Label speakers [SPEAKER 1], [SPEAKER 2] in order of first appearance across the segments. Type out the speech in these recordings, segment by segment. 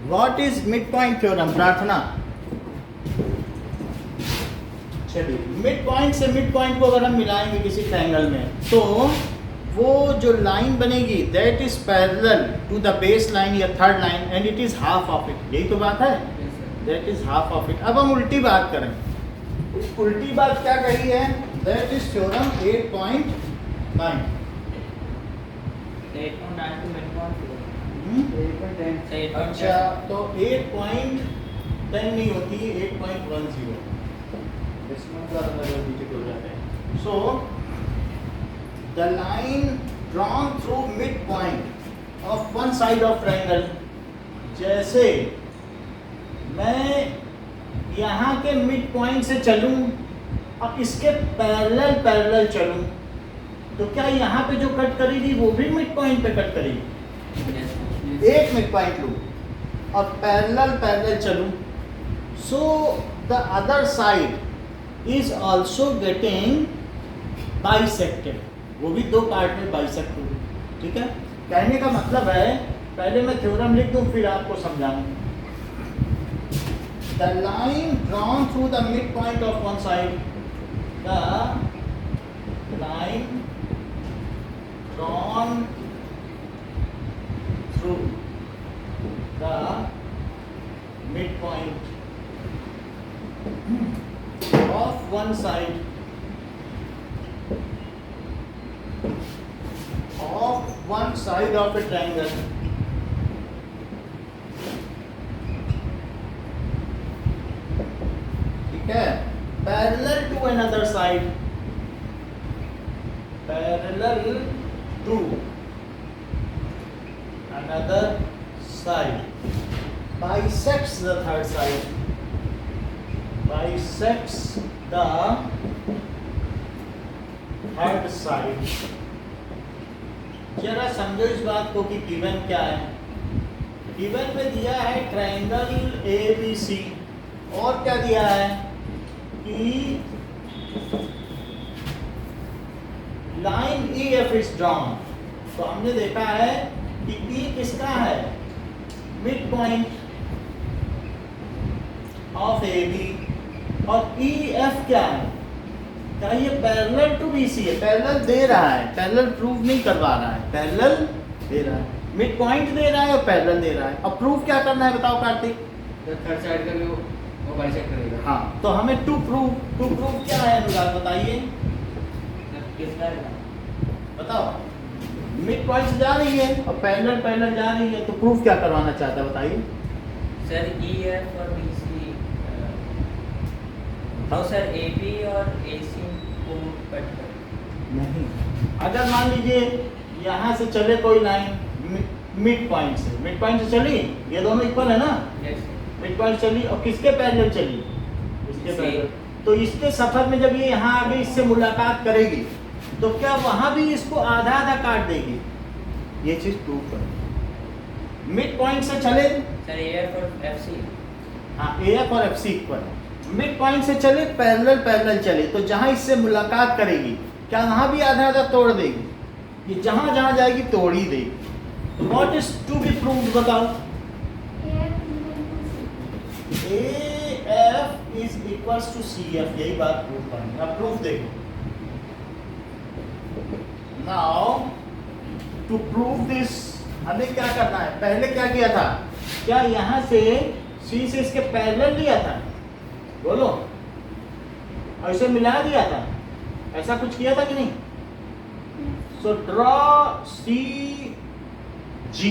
[SPEAKER 1] What is mid point theorem? प्रार्थना। चलिए, mid point से मिड पॉइंट को अगर हम मिलाएंगे किसी ट्रायंगल में, तो वो जो लाइन बनेगी that is parallel to the base line या third line and it is half of it. यही तो बात है, that is half of it. अब हम उल्टी बात करें। उल्टी बात क्या कही है? That is theorem 8.9। अच्छा, तो 8.10 नहीं होती, 8.10 इसमें डिजिट हो जाते हैं। So the line drawn through mid point of one side of triangle, जैसे मैं यहाँ के मिड पॉइंट से चलूँ और इसके पैरेलल चलूँ, तो क्या यहाँ पे जो कट करेगी वो भी मिड पॉइंट पे कट करेगी? एक मिड पॉइंट लूँ और पैरेलल चलूँ, so the other side is also getting bisected, वो भी दो पार्ट में बाइसेक्ट होगी। ठीक है, कहने का मतलब है, पहले मैं थ्योरम लिख दूँ फिर आपको समझाऊँ। The line drawn through the mid point of one side, the line drawn through the midpoint of one side of a triangle ठीक है, parallel to another side, parallel to another side, bisects the third side, bisects the third side। जरा समझो इस बात को कि given क्या है। गिवन में दिया है ट्रायंगल ABC, और क्या दिया है कि लाइन EF इज ड्रॉन। तो हमने देखा है कि E किसका है? मिड पॉइंट ऑफ AB, और EF क्या है? क्या ये पैरेलल टू BC है? पैरेलल दे रहा है, पैरेलल प्रूव नहीं करवा रहा है, पैरेलल दे रहा है, मिड पॉइंट दे रहा है और पैरेलल दे रहा है। अब प्रूव क्या करना है बताओ कार्तिक?
[SPEAKER 2] थर्ड साइड का वो बाइसेक्ट करेगा।
[SPEAKER 1] हाँ, तो हमें टू प्रूव क्या है अनुराग बताइए, बताओ। मिड पॉइंट से जा रही है और पैरेलल जा रही है, तो प्रूफ क्या करवाना चाहता है बताइए?
[SPEAKER 3] सर EF और BC, हाँ सर AB और AC को कट कर
[SPEAKER 1] नहीं, अगर मान लीजिए यहाँ से चले कोई लाइन मिड पॉइंट से चली, ये दोनों इक्वल है ना, मिड पॉइंट चली और किसके पैरेलल चली? इसके पैरेलल। तो इसके सफर में जब ये यहाँ आगे इससे मुलाकात करेगी, तो क्या वहां भी इसको आधा आधा काट देगी? ये चीज प्रूव करो। मिड पॉइंट से चले
[SPEAKER 3] सर AF और FC,
[SPEAKER 1] हाँ AF और FC इक्वल है। मिड पॉइंट से चले पैरेलल चले, तो जहां इससे मुलाकात करेगी क्या वहां भी आधा आधा तोड़ देगी? ये जहां जहां जाएगी तोड़ ही देगी। तो what is to be proved बताओ? AF is equals to CF, यही बात प्रूव करनी है। अब प्रूफ देखो। नाउ टू प्रूव दिस हमें क्या करना है? पहले क्या किया था? क्या यहाँ से C से इसके पैरेलल लिया था? बोलो, ऐसे मिला दिया था? ऐसा कुछ किया था कि नहीं? सो ड्रॉ CG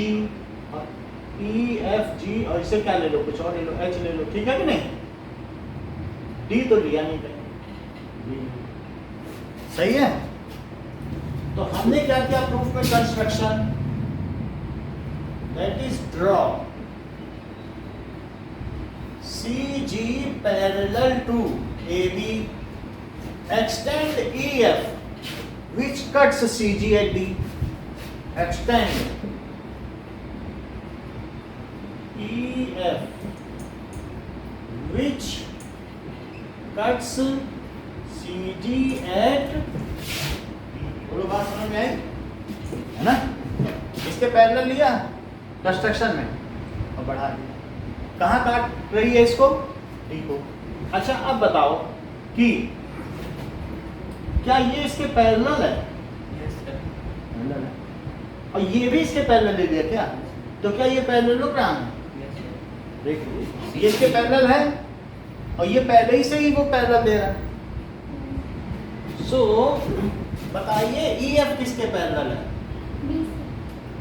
[SPEAKER 1] और EFG, और इसे क्या ले लो, कुछ और ले लो, H ले लो, ठीक है कि नहीं? D तो लिया नहीं कहीं, सही है। तो हमने क्या किया प्रूफ में? Construction, that is draw CG parallel to AB, extend EF which cuts CG at D, extend EF which cuts CG at बोलो, बात समझ में आई है ना? इसके पैरेलल लिया कंस्ट्रक्शन में और बढ़ा दिया। कहाँ काट रही है इसको? डी को। अच्छा अब बताओ कि क्या ये इसके पैरेलल है?
[SPEAKER 3] Yes sir.
[SPEAKER 1] पैरेलल है। और ये भी इसके पैरेलल ले लिया क्या? तो क्या ये पैरेललोग्राम है?
[SPEAKER 3] Yes sir.
[SPEAKER 1] देखो ये इसके पैरेलल है और ये पहले ही से ही वो पैरेलल दे रहा है। सो बताइए EF किसके पैरेलल है?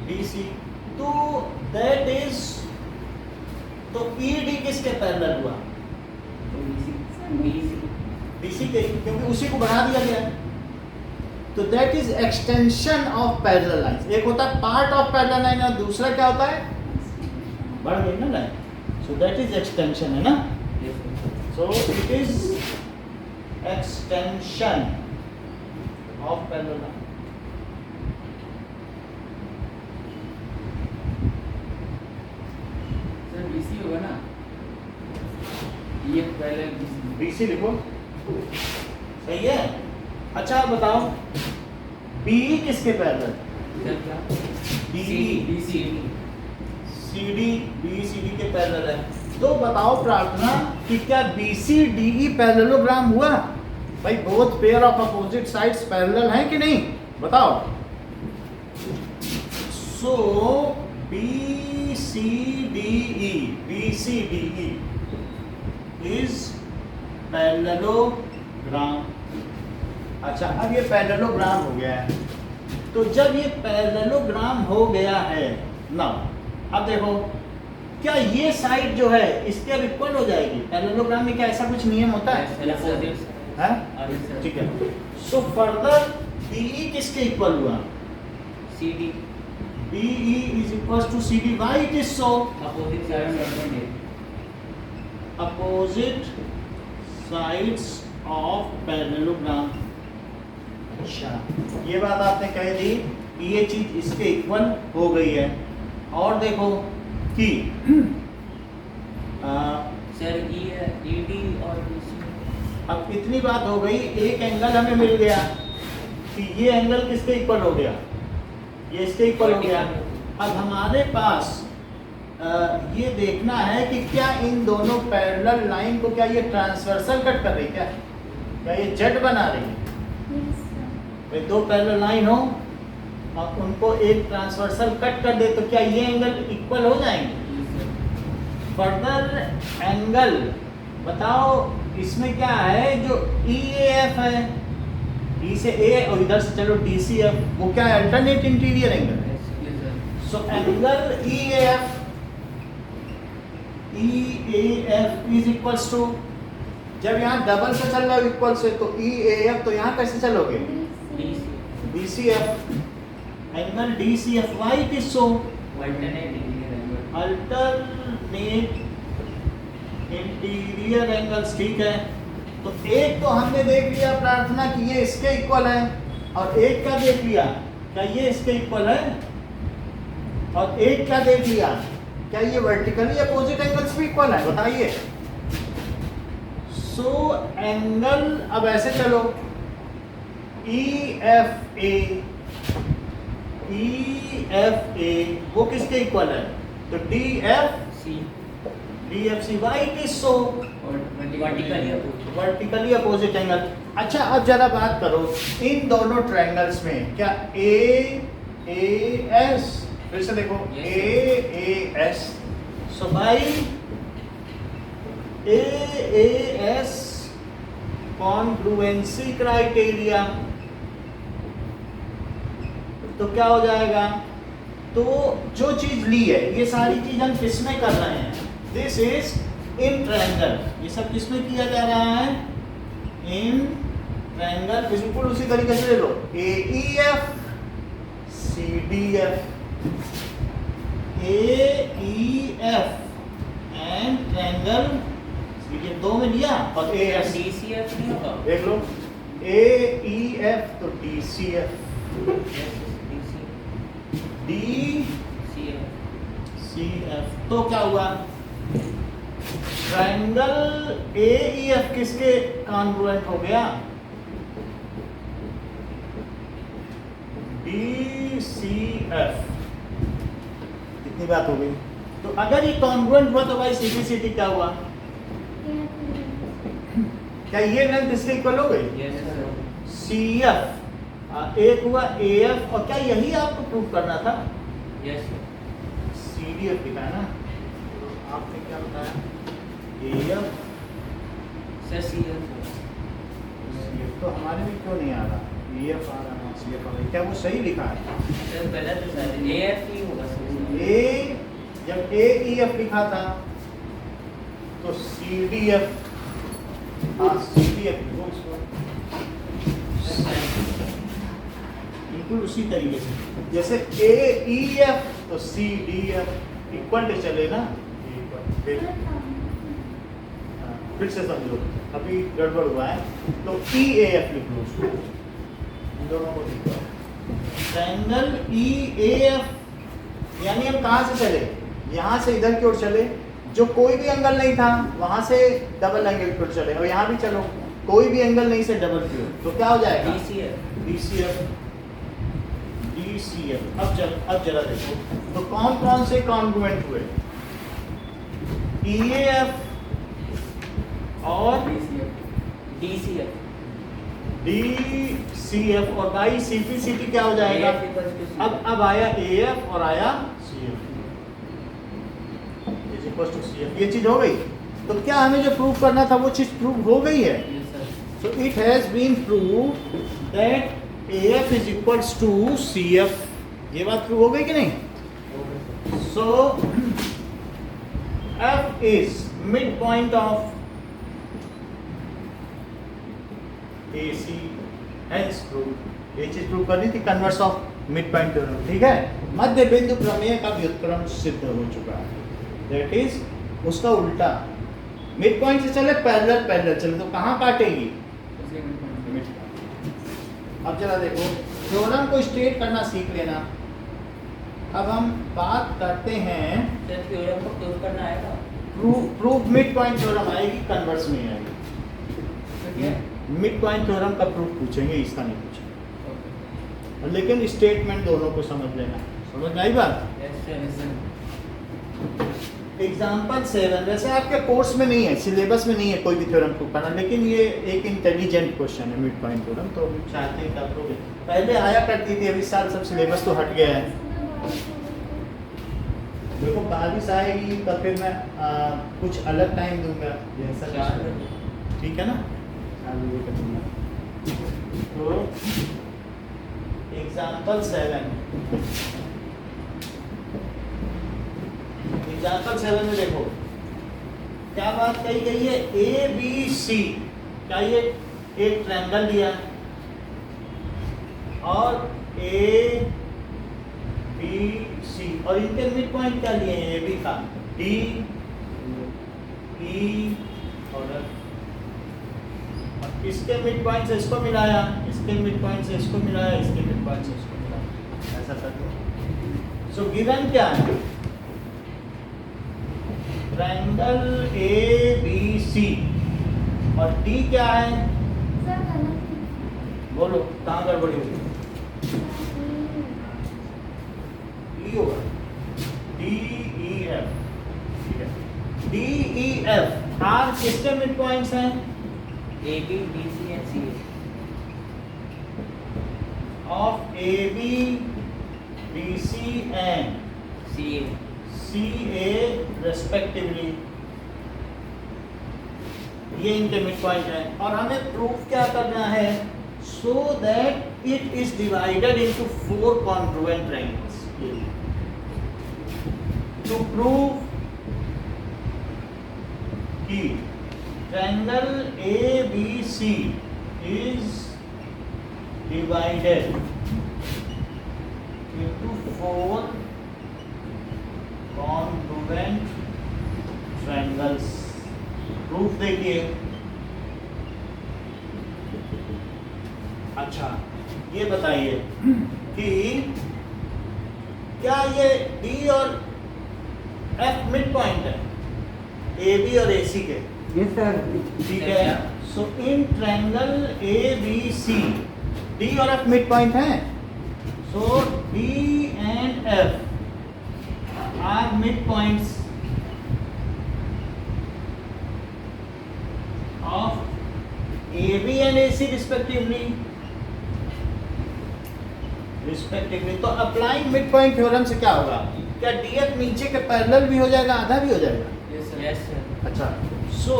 [SPEAKER 1] BC। तो दैट इज, तो ED किसके पैरेलल हुआ? BC के, क्योंकि उसी को बढ़ा दिया गया है। तो that is extension of parallel lines. एक होता है पार्ट ऑफ पैरेलल लाइन और दूसरा क्या होता है? बढ़ गई ना line. So that is extension, है ना? So it is extension of parallel line.
[SPEAKER 2] Sir BC होगा ना, ये पहले
[SPEAKER 1] BC लिखो, सही है। अच्छा आप बताओ BE किसके पैरेलल?
[SPEAKER 3] सर क्या?
[SPEAKER 1] BE
[SPEAKER 2] BC
[SPEAKER 1] CD BE CD के पैरेलल है। तो बताओ प्रार्थना कि क्या BC DE पैरेललोग्राम हुआ? भाई both pair of opposite sides parallel हैं कि नहीं? बताओ। सो BCDE इज पैरेललोग्राम। अच्छा अब ये पैरेललोग्राम हो गया है। तो जब ये पैरेललोग्राम हो गया है ना, अब देखो क्या ये साइड जो है इसके अब इक्वल हो जाएगी? पैरेललोग्राम में क्या ऐसा कुछ नियम होता है? हैं? ठीक है। सो फर्दर BE किसके इक्वल हुआ?
[SPEAKER 3] CD
[SPEAKER 1] BE is equals to CD. Why it is so?
[SPEAKER 3] Opposite side
[SPEAKER 1] Opposite sides of parallelogram. अच्छा ये बात आपने कह दी कि ये चीज इसके इक्वल हो गई है। और देखो कि
[SPEAKER 3] सर ED और BC।
[SPEAKER 1] अब इतनी बात हो गई, एक एंगल हमें मिल गया कि ये एंगल किसके इक्वल हो गया? ये इसके इक्वल हो गया। अब हमारे पास ये देखना है कि क्या इन दोनों पैरेलल लाइन को क्या ये ट्रांसवर्सल कट कर रही है? क्या ये जेड बना रही है? भाई दो पैरेलल लाइन हो और उनको एक ट्रांसवर्सल कट कर दे तो क्या ये एंगल इक्वल हो जाएंगे? फर्दर एंगल बताओ इसमें क्या है? जो EAF है, E से A और इधर से चलो DCF, वो क्या है? अल्टरनेट इंटीरियर एंगल है। So angle EAF is equals to, जब यहाँ डबल से चल रहा है इक्वल से, तो EAF, तो यहाँ कैसे चलोगे? DCF, angle DCF, why it is so? Alternate interior angles, ठीक है। तो एक तो हमने देख लिया प्रार्थना कि ये इसके इक्वल है, और एक का देख लिया क्या ये इसके इक्वल है, और एक क्या देख लिया क्या ये वर्टिकली अपोजिट एंगल्स भी इक्वल है? बताइए। सो एंगल अब ऐसे चलो EFA वो किसके इक्वल है? तो DFC, why it is so? Vertically opposite angle. अच्छा अब जरा बात करो इन दोनों ट्रायंगल्स में क्या AAS, फिर से देखो AAS, so by AAS congruency criteria, तो क्या हो जाएगा? तो जो चीज ली है, ये सारी चीज हम किसमें कर रहे हैं? This is in triangle. ये सब किसमें किया जा रहा है? In triangle. बिल्कुल उसी तरीके से ले लो AEF CDF, AEF and triangle CDF, दो में लिया, और AS
[SPEAKER 3] DCF नहीं होगा?
[SPEAKER 1] देख लो AEF तो DCF, DCF, तो क्या हुआ? ट्रायंगल AEF किसके कॉन्ग्रुएंट हो गया? DCF। कितनी बात हो गई? तो अगर ये कॉन्ग्रुएंट हुआ तो भाई सीपीसीटी क्या हुआ? क्या ये लेंथ इसके इक्वल हो गई?
[SPEAKER 3] Yes sir.
[SPEAKER 1] CF एक हुआ AF, और क्या यही आपको प्रूव करना था?
[SPEAKER 3] Yes sir.
[SPEAKER 1] CDF लिखा है ना, तो आपने क्या बताया? AF
[SPEAKER 3] सर CF
[SPEAKER 1] CF तो हमारे में क्यों नहीं आ रहा? AF आ रहा है, CF आ रहा है, क्या वो सही लिखा है?
[SPEAKER 3] सर गलत है सर, AF ही होगा सर।
[SPEAKER 1] जब AEF लिखा था तो CDF, हाँ CDF लिखो इसको बिल्कुल उसी तरीके से, जैसे AEF तो CDF इक्वल टू चले ना, फिर से समझो, अभी गड़बड़ हुआ है, तो EAF लिख लो उसको, इन दोनों को लिखो। ट्रायंगल EAF, यानी हम कहाँ से चले? यहाँ से इधर की ओर चले, जो कोई भी एंगल नहीं था वहां से डबल एंगल की ओर चले, और यहाँ भी चलो कोई भी एंगल नहीं से डबल की ओर, तो क्या हो जाएगा? DCF। अब जरा देखो, तो कौन कौन से कॉन्ग्रुएंट हुए? EAF और DCF, और बाई CPCT क्या हो जाएगा? अब आया AF और आया CF, CF, ये चीज हो गई। तो क्या हमें जो प्रूव करना था वो चीज प्रूव हो गई है? So it has been proved that AF is equals to CF, ये बात प्रूव हो गई कि नहीं? So F is midpoint of AC, hence proved। ये चीज प्रूव करनी थी, converse of mid point theorem, ठीक है? मध्य बिंदु प्रमेय का व्युत्क्रम सिद्ध हो चुका है, दैट इज उसका उल्टा, मिड पॉइंट से चले पैरेलल चले तो कहाँ काटेगी? अब जरा देखो, थ्योरम को स्टेट करना सीख लेना। अब हम बात करते हैं,
[SPEAKER 3] सर थ्योरम को प्रूव करना आएगा?
[SPEAKER 1] प्रूफ मिड पॉइंट थ्योरम आएगी, कन्वर्स में आएगी। मिड पॉइंट थ्योरम का प्रूफ पूछेंगे, इसका नहीं पूछेंगे, लेकिन स्टेटमेंट दोनों को समझ लेना। समझ में आई बात? एग्जाम्पल 7, वैसे आपके कोर्स में नहीं है, सिलेबस में नहीं है कोई भी थ्योरम प्रूव करना, लेकिन ये एक इंटेलिजेंट क्वेश्चन है मिड पॉइंट थ्योरम, तो हम चाहते हैं कि आप लोग, पहले आया करती थी, अभी साल सब सिलेबस तो हट गया है। देखो बारिश आएगी तो फिर मैं कुछ अलग टाइम दूंगा, जैसा ठीक है ना? तो एग्जाम्पल 7 में देखो क्या बात कही गई है? ABC, क्या ये एक ट्रायंगल दिया और ABC, और इनके मिड पॉइंट क्या लिए हैं? AB का D, E और F, और इसके मिड पॉइंट से इसको मिलाया, इसके मिड पॉइंट से इसको मिलाया, इसके मिड पॉइंट से इसको मिलाया, ऐसा कर दो। सो गिवन क्या है? ट्रायंगल ABC, और D क्या है? बोलो कहाँ गड़बड़ी होगी? E होगा, DEF, ठीक है। DEF आर किसके मिड पॉइंट्स हैं?
[SPEAKER 3] AB, BC and CA
[SPEAKER 1] of AB, BC and CA respectively, ये इनके मिड पॉइंट है, और हमें प्रूफ क्या करना है? so that it is divided into 4 congruent triangles। to prove कि triangle ABC is divided into 4 congruent triangles। Proof देखिए। अच्छा ये बताइए कि क्या ये D और F मिड पॉइंट है AB और AC के?
[SPEAKER 2] Yes sir.
[SPEAKER 1] ठीक है। So in triangle ABC D और F मिड पॉइंट है, so D and F are midpoints of AB and AC respectively. तो अप्लाइंग मिड पॉइंट थ्योरम से क्या होगा? क्या DF नीचे के पैरेलल भी हो जाएगा, आधा भी हो जाएगा?
[SPEAKER 3] Yes sir.
[SPEAKER 1] अच्छा, so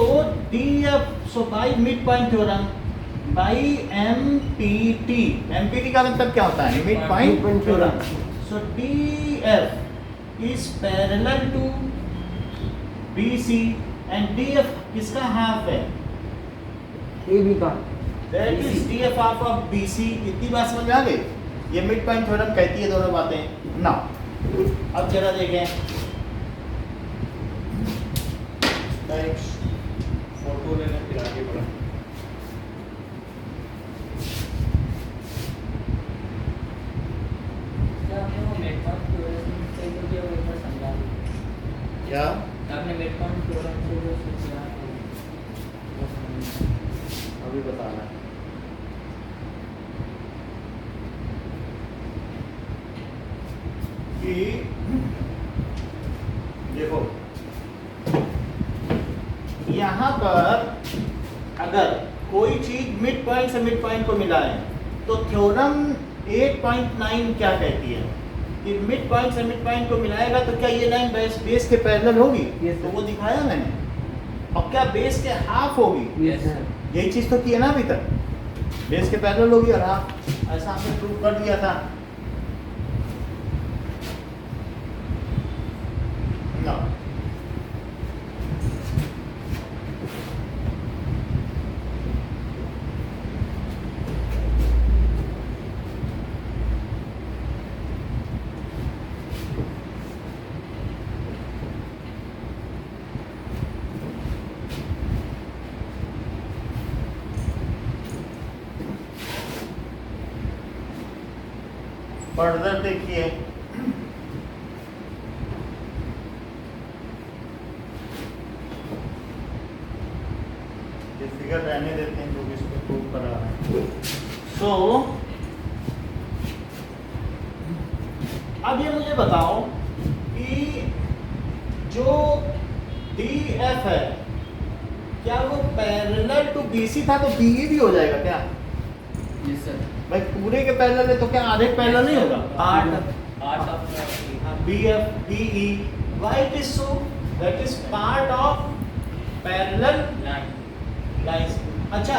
[SPEAKER 1] DF, so by mid point theorem, by MPT, MPT का मतलब क्या होता है? Mid point theorem. So DF is parallel to BC and DF किसका हाफ है?
[SPEAKER 2] AB का.
[SPEAKER 1] That is DF half of BC. इतनी बात समझ में आ गई? ये मिड पॉइंट थ्योरम कहती है दोनों बातें. नाउ अब जरा देखें, फोटो लेने फिर आगे बढ़ा.
[SPEAKER 3] क्या आपने वो midpoint theorem से जो किया वो एक बार समझा दो.
[SPEAKER 1] क्या
[SPEAKER 3] आपने midpoint theorem से जो किया वो समझा.
[SPEAKER 1] अभी बताना है? कि देखो यहाँ पर अगर कोई चीज मिड पॉइंट से मिड पॉइंट को मिलाए तो थ्योरम 8.9 क्या कहती है कि मिड पॉइंट से मिड पॉइंट को मिलाएगा तो क्या ये लाइन बेस के पैरेलल होगी?
[SPEAKER 2] Yes,
[SPEAKER 1] तो
[SPEAKER 2] sir.
[SPEAKER 1] वो दिखाया मैंने. और क्या बेस के हाफ होगी?
[SPEAKER 2] Yes, sir.
[SPEAKER 1] यही चीज तो की है ना अभी तक. बेस के पैरेलल होगी और हाफ. ऐसा हमने प्रूव कर दिया था ना. फर्दर देखिए, ये फिगर रहने देते हैं जो भी इसको प्रूव कर रहा है. सो अब ये मुझे बताओ कि जो DF है क्या वो पैरेलल टू BC था तो BE भी हो जाएगा क्या?
[SPEAKER 3] Yes sir.
[SPEAKER 1] भाई पूरे के पैरेलल है तो क्या आधे के पैरेलल नहीं होगा?
[SPEAKER 3] Part of
[SPEAKER 1] BF BE. Why it is so? That is part of parallel
[SPEAKER 3] line.
[SPEAKER 1] lines. अच्छा,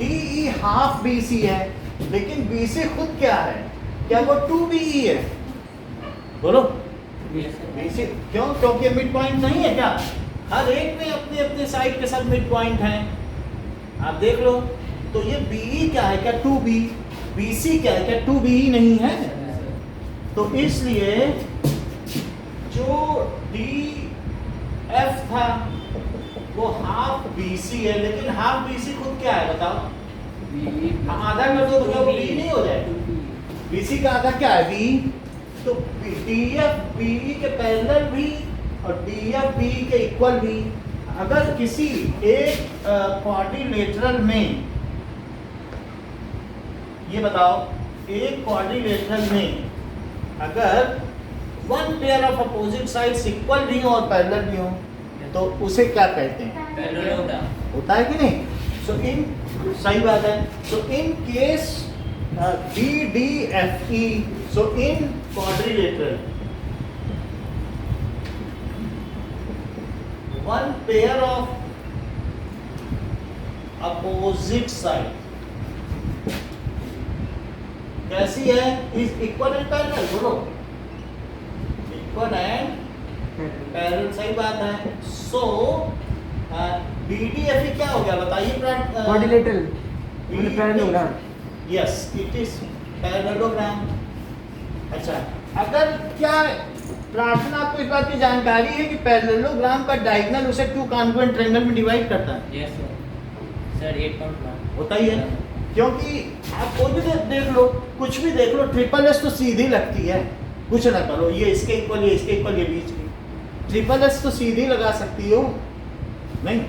[SPEAKER 1] DE हाफ BC है लेकिन BC खुद क्या है? क्या वो 2BE है? बोलो.
[SPEAKER 3] Yes sir.
[SPEAKER 1] BC क्यों? क्योंकि मिड पॉइंट नहीं है क्या? हर एक में अपने अपने साइड के साथ मिड पॉइंट है. आप देख लो. तो ये BE क्या है? क्या 2B? BC क्या है? क्या 2BE नहीं है? तो इसलिए जो DF था वो हाफ BC है लेकिन हाफ BC खुद क्या है बताओ? आधा कर दो तो क्या वो B नहीं हो जाएगा? BC का आधा क्या है? B. तो DF BE के पैरेलल भी और DF BE के इक्वल भी. अगर किसी एक क्वाड्रिलेटरल में, ये बताओ, एक क्वाड्रिलेटरल में अगर one pair of opposite sides equal भी हो और पैरेलल भी हो तो उसे क्या कहते हैं?
[SPEAKER 3] Parallelogram.
[SPEAKER 1] होता है कि नहीं? सो इन, सही बात है. So in case DDFE, so in quadrilateral one pair of opposite side कैसी है? Is equal and parallel. बोलो, इक्वल एंड पैरेलल. सही बात है. सो BDFE क्या हो गया बताइए?
[SPEAKER 2] Quadrilateral parallelogram.
[SPEAKER 1] Yes, it is parallelogram. अच्छा, अगर क्या प्रार्थना आपको इस बात की जानकारी है कि पैरेललोग्राम का डायगोनल उसे टू कॉन्ग्रुएंट ट्रायंगल में डिवाइड करता है?
[SPEAKER 3] Yes sir. Sir 8.1.
[SPEAKER 1] होता ही है. क्योंकि आप कोई भी देख लो, कुछ भी देख लो, SSS तो सीधी लगती है. कुछ ना करो, ये इसके इक्वल, ये इसके इक्वल, ये बीच की. SSS तो सीधी लगा सकती हो नहीं.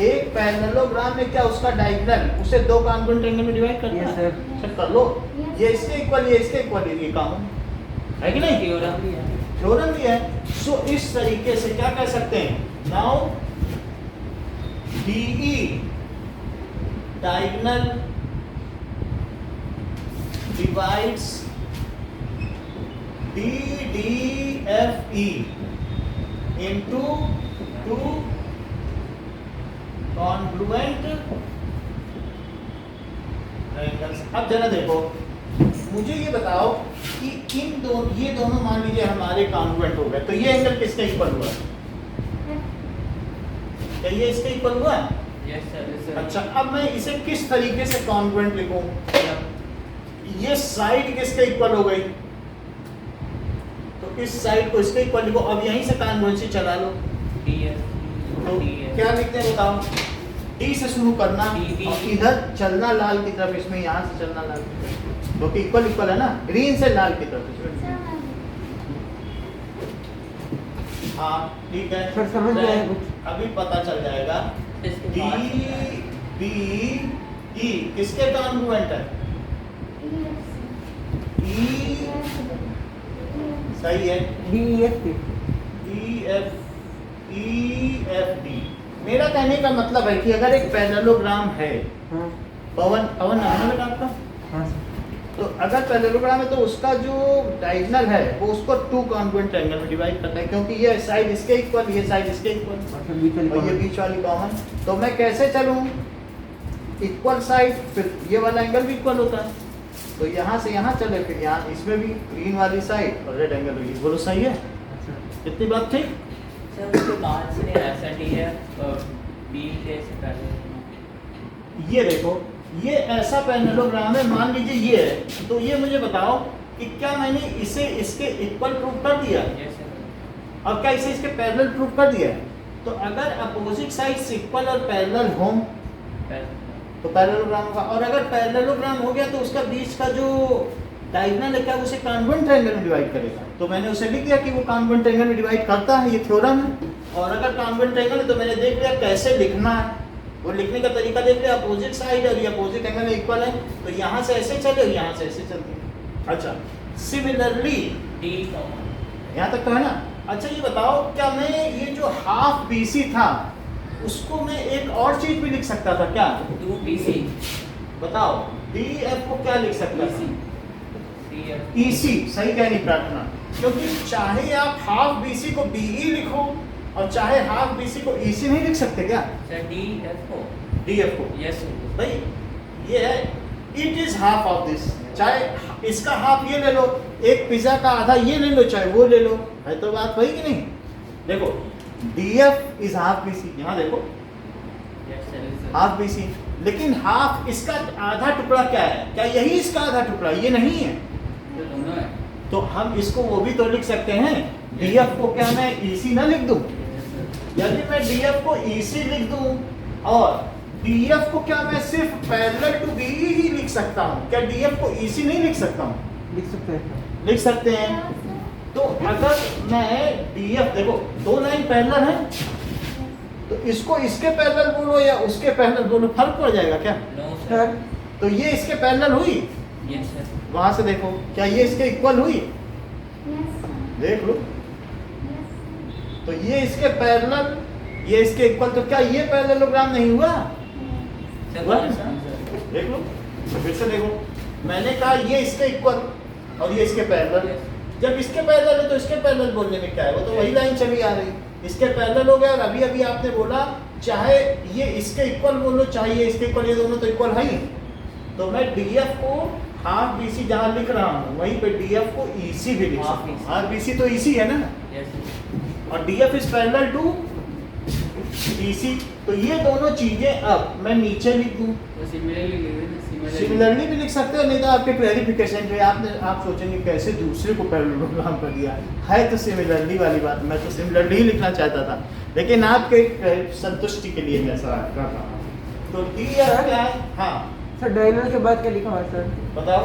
[SPEAKER 1] एक पैरेललोग्राम में क्या उसका डायगोनल उसे दो कॉन्ग्रुएंट ट्रायंगल में डिवाइड करता
[SPEAKER 2] Yes,
[SPEAKER 1] है?
[SPEAKER 2] sir.
[SPEAKER 1] चेक कर लो. ये इसके इक्वल, ये इसके इक्वल, ये काम है कि नहीं?
[SPEAKER 3] Theorem भी है.
[SPEAKER 1] थ्योरम भी है. सो इस तरीके से क्या कह सकते हैं, now DE diagonal divides DDFE into two congruent triangles। अब जरा देखो, मुझे ये बताओ कि ये दोनों मान लीजिए हमारे कॉन्ग्रुएंट हो गए, तो ये एंगल किसका इक्वल हुआ? क्या ये इसका इक्वल हुआ?
[SPEAKER 2] Yes sir.
[SPEAKER 1] अच्छा, अब मैं इसे किस तरीके से कॉन्ग्रुएंट लिखूं? ये साइड किसके इक्वल हो गई, तो इस साइड को इसके इक्वल लिखो। अब यहीं से कॉन्ग्रुएंसी चला लो, तो क्या लिखते हैं बताओ? डी से शुरू करना और इधर चलना लाल की तरफ, इसमें यहाँ से चलना लाल की तरफ, क्योंकि इक्वल इक्वल है ना, ग्रीन से लाल की तरफ। हाँ ठीक है
[SPEAKER 3] सर, समझ में आया कुछ?
[SPEAKER 1] अभी पता चल जाएगा। डी बी ई किसके कॉन्ग्रुएंट है? ई सही है,
[SPEAKER 3] DEF
[SPEAKER 1] EFD। मेरा कहने का मतलब है कि अगर एक पैरेललोग्राम है,
[SPEAKER 3] हाँ
[SPEAKER 1] पवन नाम है आपका,
[SPEAKER 3] हाँ सर।
[SPEAKER 1] तो अगर पैरेललोग्राम है तो उसका जो डायगोनल है वो उसको टू कॉन्ग्रुएंट ट्रायंगल में डिवाइड करता है, क्योंकि ये साइड इसके इक्वल, ये साइड इसके इक्वल और ये बीच वाली कॉमन। तो मैं कैसे चलूं? इक्वल साइड, फिर ये वाला एंगल भी इक्वल होता है, तो यहाँ से यहाँ चले, फिर यहाँ इसमें भी ग्रीन वाली साइड और रेड एंगल भी। बोलो सही है? कितनी बात ठीक?
[SPEAKER 2] सर उसके बाद से ऐसा टी है बी के से पहले।
[SPEAKER 1] ये देखो, ये ऐसा पैरेललोग्राम है, मान लीजिए ये है, तो ये मुझे बताओ कि क्या मैंने इसे इसके इक्वल प्रूफ कर दिया
[SPEAKER 2] यस सर।
[SPEAKER 1] और क्या इसे इसके पैरेलल प्रूफ कर दिया? तो अगर अपोजिट साइड्स इक्वल और पैरेलल हो तो पैरेललोग्राम होगा, और अगर पैरेललोग्राम हो गया तो उसका बीच का जो डायगोनल है क्या उसे कॉन्ग्रुएंट ट्रायंगल में डिवाइड करेगा। तो मैंने उसे लिख दिया कि वो कॉन्ग्रुएंट ट्रायंगल में डिवाइड करता है, ये थ्योरम है। और अगर कॉन्ग्रुएंट ट्रायंगल है तो मैंने देख लिया कैसे लिखना है, वो लिखने का तरीका देख लिया। अपोजिट साइड और ये अपोजिट एंगल इक्वल है, तो यहाँ से ऐसे चले और यहाँ से ऐसे चलते हैं। अच्छा, सिमिलरली
[SPEAKER 2] डी कॉमन
[SPEAKER 1] यहाँ तक तो है ना। अच्छा ये बताओ, क्या मैं ये जो हाफ BC था उसको मैं एक और चीज भी लिख सकता था क्या?
[SPEAKER 2] 2BC
[SPEAKER 1] बताओ, DF को क्या लिख सकता था?
[SPEAKER 2] DF
[SPEAKER 1] EC। सही कहनी प्रार्थना, क्योंकि चाहे आप हाफ BC को BE लिखो और चाहे हाफ BC को EC नहीं लिख सकते क्या?
[SPEAKER 2] सर DF को
[SPEAKER 1] DF को
[SPEAKER 2] यस सर।
[SPEAKER 1] भाई ये है, it is half of this. चाहे इसका हाफ ये ले लो, एक पिज्जा का आधा ये ले लो, चाहे वो ले लो, है तो बात वही कि नहीं? देखो DF इज हाफ BC, यहाँ देखो
[SPEAKER 2] यस सर।
[SPEAKER 1] हाफ BC, लेकिन हाफ इसका आधा टुकड़ा क्या है? क्या यही इसका आधा टुकड़ा? ये नहीं है,
[SPEAKER 2] तो दोनों है।
[SPEAKER 1] तो हम इसको वो भी तो लिख सकते हैं। DF को क्या मैं EC ना लिख दूं? यदि मैं DF को EC लिख दूं और DF को क्या मैं सिर्फ पैरेलल टू BE ही लिख सकता हूं? क्या DF को EC नहीं लिख सकता हूं?
[SPEAKER 3] लिख सकते हैं।
[SPEAKER 1] लिख सकते हैं। तो अगर मैं DF, देखो दो लाइन पैरेलल है, तो इसको इसके पैरेलल बोलो या उसके पैरेलल बोलो, फर्क पड़ जाएगा क्या?
[SPEAKER 2] No
[SPEAKER 3] sir
[SPEAKER 2] sir.
[SPEAKER 1] तो ये इसके पैरेलल हुई,
[SPEAKER 2] यस सर।
[SPEAKER 1] वहां से देखो, क्या ये इसके इक्वल हुई? देख लो, तो ये इसके पैरेलल, ये इसके इक्वल, तो क्या ये पैरेललोग्राम नहीं हुआ?
[SPEAKER 2] सर
[SPEAKER 1] हुआ?
[SPEAKER 2] कौन सा?
[SPEAKER 1] देख लो, तो फिर से देखो, मैंने कहा ये इसके इक्वल और ये इसके पैरेलल। जब इसके पैरेलल है तो इसके पैरेलल बोलने में क्या है, वो तो वही लाइन चली आ रही। इसके पैरेलल हो गया, और अभी अभी आपने बोला चाहे ये इसके इक्वल बोलो चाहे ये इसके इक्वल, ये दोनों तो इक्वल है ही। तो मैं DF को हाफ BC जहाँ लिख रहा हूँ वहीं पे DF को EC भी लिख सकता हूँ। हाफ BC तो EC है ना,
[SPEAKER 2] यस सर।
[SPEAKER 1] और DF is parallel to EC। तो ये दोनों चीजें अब मैं नीचे लिख दूं,
[SPEAKER 2] तो सिमिलरली
[SPEAKER 1] सिमिलरली भी लिख सकते हो, नहीं तो आपके क्लैरिफिकेशन पे आप सोचेंगे कैसे दूसरे को पैरेललोग्राम कर दिया है तो सिमिलरली वाली बात, मैं तो सिमिलरली ही लिखना चाहता था, लेकिन आपके संतुष्टि के लिए मैं ऐसा कर रहा हूँ। तो DF क्या है? हाँ
[SPEAKER 3] सर डायगोनल के बाद क्या लिखा हुआ है सर?
[SPEAKER 1] बताओ।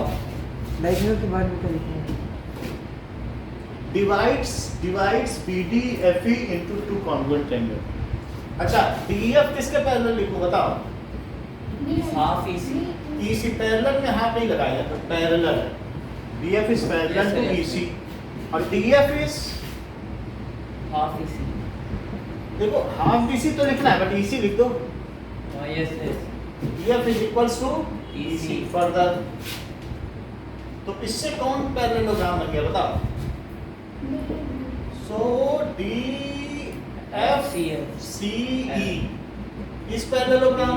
[SPEAKER 3] डायगोनल के बाद में क्या लिखा है?
[SPEAKER 1] Divides BDFE into two congruent triangle। अच्छा, DF किसके पैरेलल लिखूं बताओ?
[SPEAKER 2] हाफ EC
[SPEAKER 1] EC पैरेलल में हाफ नहीं लगाया जाता, पैरेलल है। DF is parallel
[SPEAKER 2] Yes,
[SPEAKER 1] to
[SPEAKER 2] yes.
[SPEAKER 1] EC और DF इज
[SPEAKER 2] हाफ इसी।
[SPEAKER 1] देखो हाफ BC तो लिखना है बट EC लिख दो।
[SPEAKER 2] Yes yes.
[SPEAKER 1] EF is equals to EC
[SPEAKER 2] EC।
[SPEAKER 1] Further. तो इससे कौन पैरेललोग्राम बन गया बताओ? सो DFCE इस पैरेललोग्राम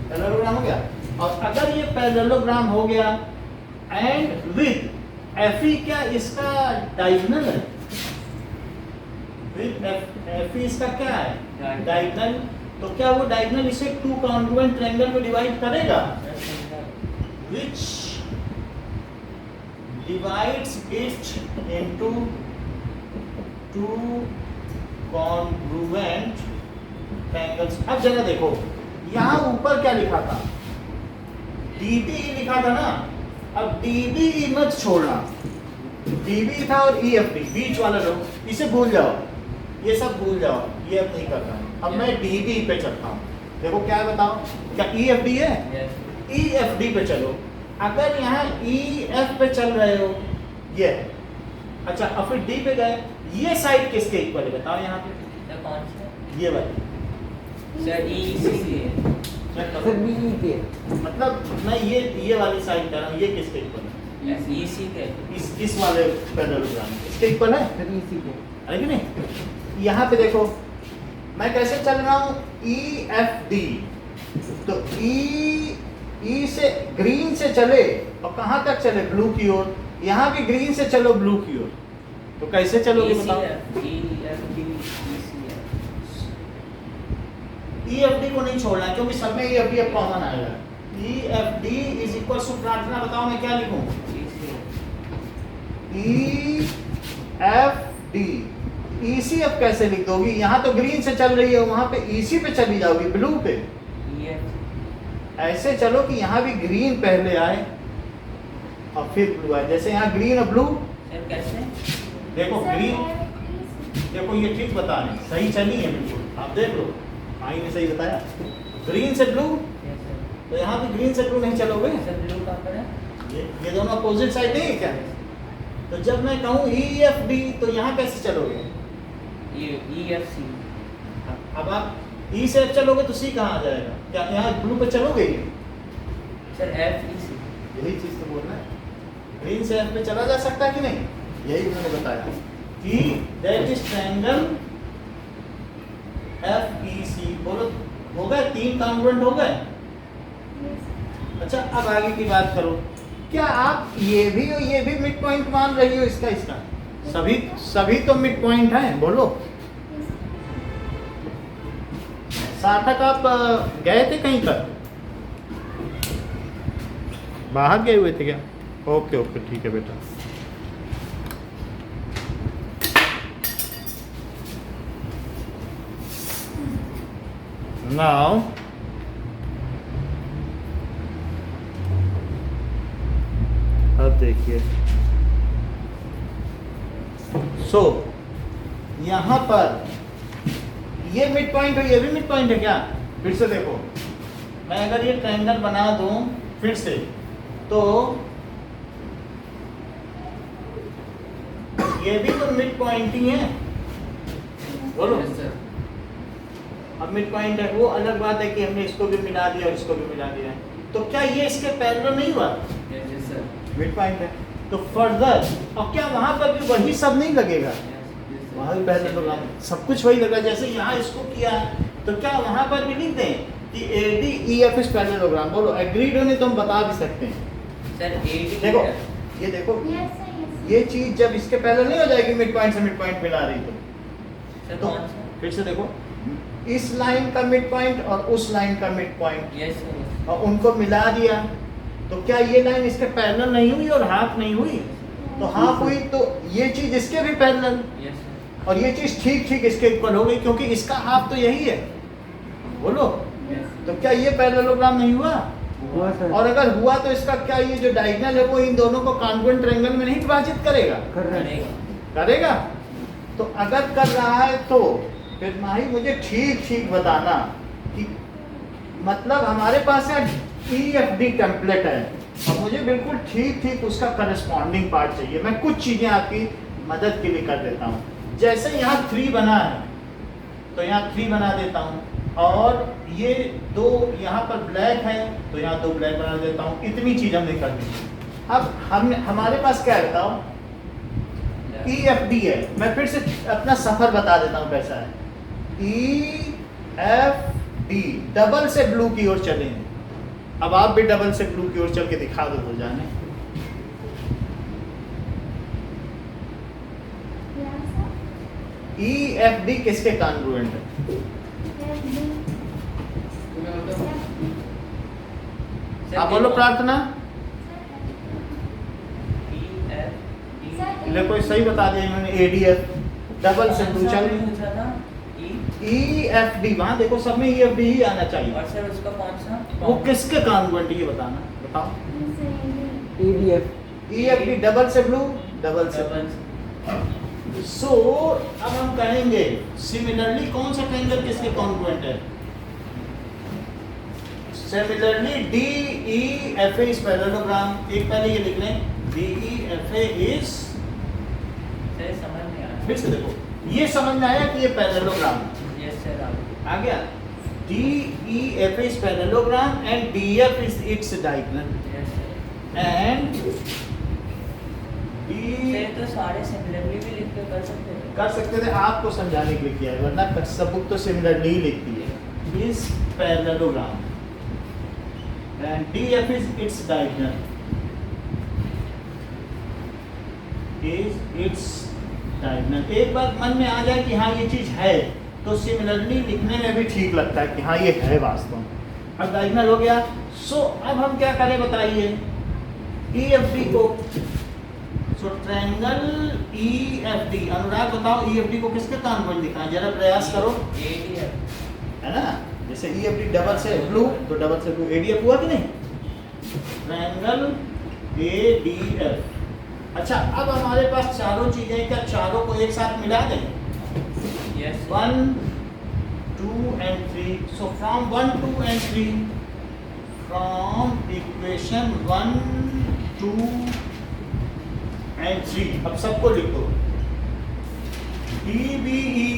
[SPEAKER 1] पैरेललोग्राम हो गया। और अगर ये पैरेललोग्राम हो गया एंड विद FE क्या इसका डायगोनल है? विद FE इसका क्या है? डायगोनल। तो क्या वो डायगोनल इसे टू कॉन्ग्रुएंट ट्रायंगल में डिवाइड करेगा? Which divides it into two congruent triangles। अब जरा देखो यहाँ ऊपर क्या लिखा था? DBE लिखा था ना। अब DBE मत छोड़ना, DBE था और EFD बीच वाला लो, इसे भूल जाओ, ये सब भूल जाओ, ये अब नहीं करना है। अब मैं DBE पे चलता हूँ। देखो क्या बताओ, क्या EFD है? EFD पे चलो। अगर यहाँ EF पे चल रहे हो ये, अच्छा अब फिर D पे गए, ये साइड किसके इक्वल है बताओ यहाँ पे?
[SPEAKER 2] कौन सा?
[SPEAKER 1] ये वाली।
[SPEAKER 2] सर EC है।
[SPEAKER 3] सर BE के
[SPEAKER 1] मतलब मैं ये वाली साइड कर रहा हूँ, ये किसके इक्वल है?
[SPEAKER 2] EC के।
[SPEAKER 1] इस वाले पैरेललोग्राम इसके इक्वल है,
[SPEAKER 3] सर EC के
[SPEAKER 1] है कि नहीं? यहाँ पे देखो मैं कैसे चल रहा हूँ, EFD। तो E से ग्रीन से चले और कहाँ तक चले? ब्लू की ओर। यहाँ भी ग्रीन से चलो ब्लू की ओर। तो कैसे चलोगे बताओ? EFD को नहीं छोड़ना क्योंकि सब में EFD अब कॉमन आएगा। EFD इज इक्वल टू प्रार्थना, बताओ मैं क्या लिखूं? EFD। EC अब कैसे लिख दोगी? यहाँ तो ग्रीन से चल रही है, वहां पे EC पे चली जाओगी, ब्लू पे। ऐसे चलो कि यहाँ भी ग्रीन पहले आए और फिर ब्लू आए, जैसे यहाँ ग्रीन और ब्लू।
[SPEAKER 2] कैसे?
[SPEAKER 1] देखो ग्रीन, देखो ये ठीक बता रहे, सही चली है बिल्कुल, आप देख लो आई ने सही बताया। ग्रीन से ब्लू, तो यहाँ भी ग्रीन से ब्लू नहीं चलोगे,
[SPEAKER 2] ब्लू कहाँ पर है?
[SPEAKER 1] ये दोनों अपोजिट साइड नहीं है क्या? तो जब मैं कहूँ EFD तो यहाँ कैसे चलोगे?
[SPEAKER 2] EFC।
[SPEAKER 1] अब आप E से F चलोगे तो C कहाँ आ जाएगा? क्या यहाँ ब्लू पे चलोगे?
[SPEAKER 2] Sir FEC।
[SPEAKER 1] यही चीज तो बोलना है, ग्रीन से F पे चला जा सकता है कि नहीं? यही मैंने बताया कि दैट इज ट्रायंगल FEC। बोलो हो गए, 3 कॉन्ग्रुएंट हो गए। अच्छा अब आगे की बात करो, क्या आप ये भी और ये भी मिड पॉइंट मान रही हो? इसका सभी तो मिड पॉइंट है, बोलो। सार्थक आप गए थे कहीं पर, बाहर गए हुए थे क्या? ओके ओके ठीक है बेटा। नाउ अब देखिए, सो यहाँ पर ये मिड पॉइंट है, ये भी मिड पॉइंट है क्या? फिर से देखो, मैं अगर ये ट्रायंगल बना दूं फिर से, तो ये भी तो मिड पॉइंट ही है, बोलो। अब मिड पॉइंट है, वो अलग बात है कि हमने इसको भी मिला दिया और इसको भी मिला दिया, तो क्या ये इसके पैरेलल नहीं हुआ? मिड पॉइंट है तो फर्दर, और क्या वहां पर भी वही सब नहीं लगेगा? वहां भी पैरेललोग्राम सब कुछ वही लगा, जैसे यहाँ इसको किया है, तो क्या वहां पर भी लिख दें कि ADEF इज पैरेललोग्राम? बोलो एग्रीड होने तो हम बता भी सकते हैं।
[SPEAKER 2] सर
[SPEAKER 1] देखो ये देखो, ये चीज जब इसके पैरेलल नहीं हो जाएगी, मिड पॉइंट से मिड पॉइंट मिला रही तो फिर से देखो, इस लाइन का मिड पॉइंट और उस लाइन का मिड पॉइंट और उनको मिला दिया, तो क्या ये लाइन इसके पैरेलल नहीं हुई और हाफ नहीं हुई? तो हाफ हुई, तो ये चीज इसके भी पैरेलल और ये चीज ठीक ठीक इसके इक्वल हो गई, क्योंकि इसका हाफ तो यही है, बोलो। तो क्या ये पैरेललोग्राम नहीं हुआ?
[SPEAKER 3] हुआ सर।
[SPEAKER 1] और अगर हुआ तो इसका क्या ये जो डायगोनल है वो इन दोनों को कॉन्ग्रुएंट ट्रायंगल में नहीं विभाजित करेगा? करेगा। तो अगर कर रहा है तो फिर माही मुझे ठीक ठीक बताना कि मतलब हमारे पास EFD टेम्पलेट है और मुझे बिल्कुल ठीक ठीक उसका करस्पॉन्डिंग पार्ट चाहिए। मैं कुछ चीजें आपकी मदद के लिए कर देता हूँ। जैसे यहाँ 3 बना है तो यहाँ 3 बना देता हूँ, और ये 2 यहाँ पर ब्लैक है तो यहाँ 2 ब्लैक बना देता हूँ। इतनी चीज हमने कर दी। अब हमारे पास क्या है बताओ, EFD है। मैं फिर से अपना सफर बता देता हूँ कैसा है। EFD डबल से ब्लू की ओर चलेंगे। अब आप भी डबल से ब्लू की ओर चल के दिखा दो तो जाने। EFD किसके कॉन्ग्रुएंट है? आप बोलो प्रार्थना। ले कोई सही बता दिया इन्होंने। ADF डबल से ब्लू चल। EFD वहां देखो सब में EFD ही आना चाहिए।
[SPEAKER 2] और सर उसका कौन सा?
[SPEAKER 1] वो किसके कॉन्ग्रुएंट ये बताना, बताओ।
[SPEAKER 3] EDF
[SPEAKER 1] EFD डबल से ब्लू, डबल से। सो अब हम कहेंगे सिमिलरली कौन सा ट्रायंगल किसके कॉन्ग्रुएंट है? Similarly DEFA is parallelogram. एक पहले ये लिख लें, DEFA इज,
[SPEAKER 2] सर समझ नहीं आया।
[SPEAKER 1] फिर से देखो, ये समझ में आया कि ये पैरेललोग्राम है।
[SPEAKER 2] यस सर
[SPEAKER 1] आ गया। DEFA is parallelogram and DF is its diagonal
[SPEAKER 2] yes sir.
[SPEAKER 1] and
[SPEAKER 2] sir तो सारे सिमिलरली भी लिख के कर सकते हैं।
[SPEAKER 1] कर सकते थे, आपको समझाने के लिए किया है, वरना सब बुक तो सिमिलरली ही लिखती है। Is parallelogram and DF is its diagonal is its diagonal। एक बात मन में आ जाए कि हाँ ये चीज है तो सिमिलरली लिखने में भी ठीक लगता है कि हाँ ये है वास्तव में। अब डायगोनल हो गया। सो अब हम क्या करें बताइए, EFD को, सो ट्रायंगल EFD, अनुराग बताओ EFD को किसके कॉन्ग्रुएंट दिखाएं, जरा प्रयास करो।
[SPEAKER 2] ADF
[SPEAKER 1] है ना, जैसे EFD डबल से ब्लू तो डबल से ब्लू, ADF हुआ कि नहीं? Triangle ADF। अच्छा अब हमारे पास चारों चीजें, क्या चारों को एक साथ मिला दें?
[SPEAKER 2] Yes
[SPEAKER 1] 1 2 and 3। so from 1 2 and 3, from equation 1 2 and 3, अब सबको लिख दो। DBE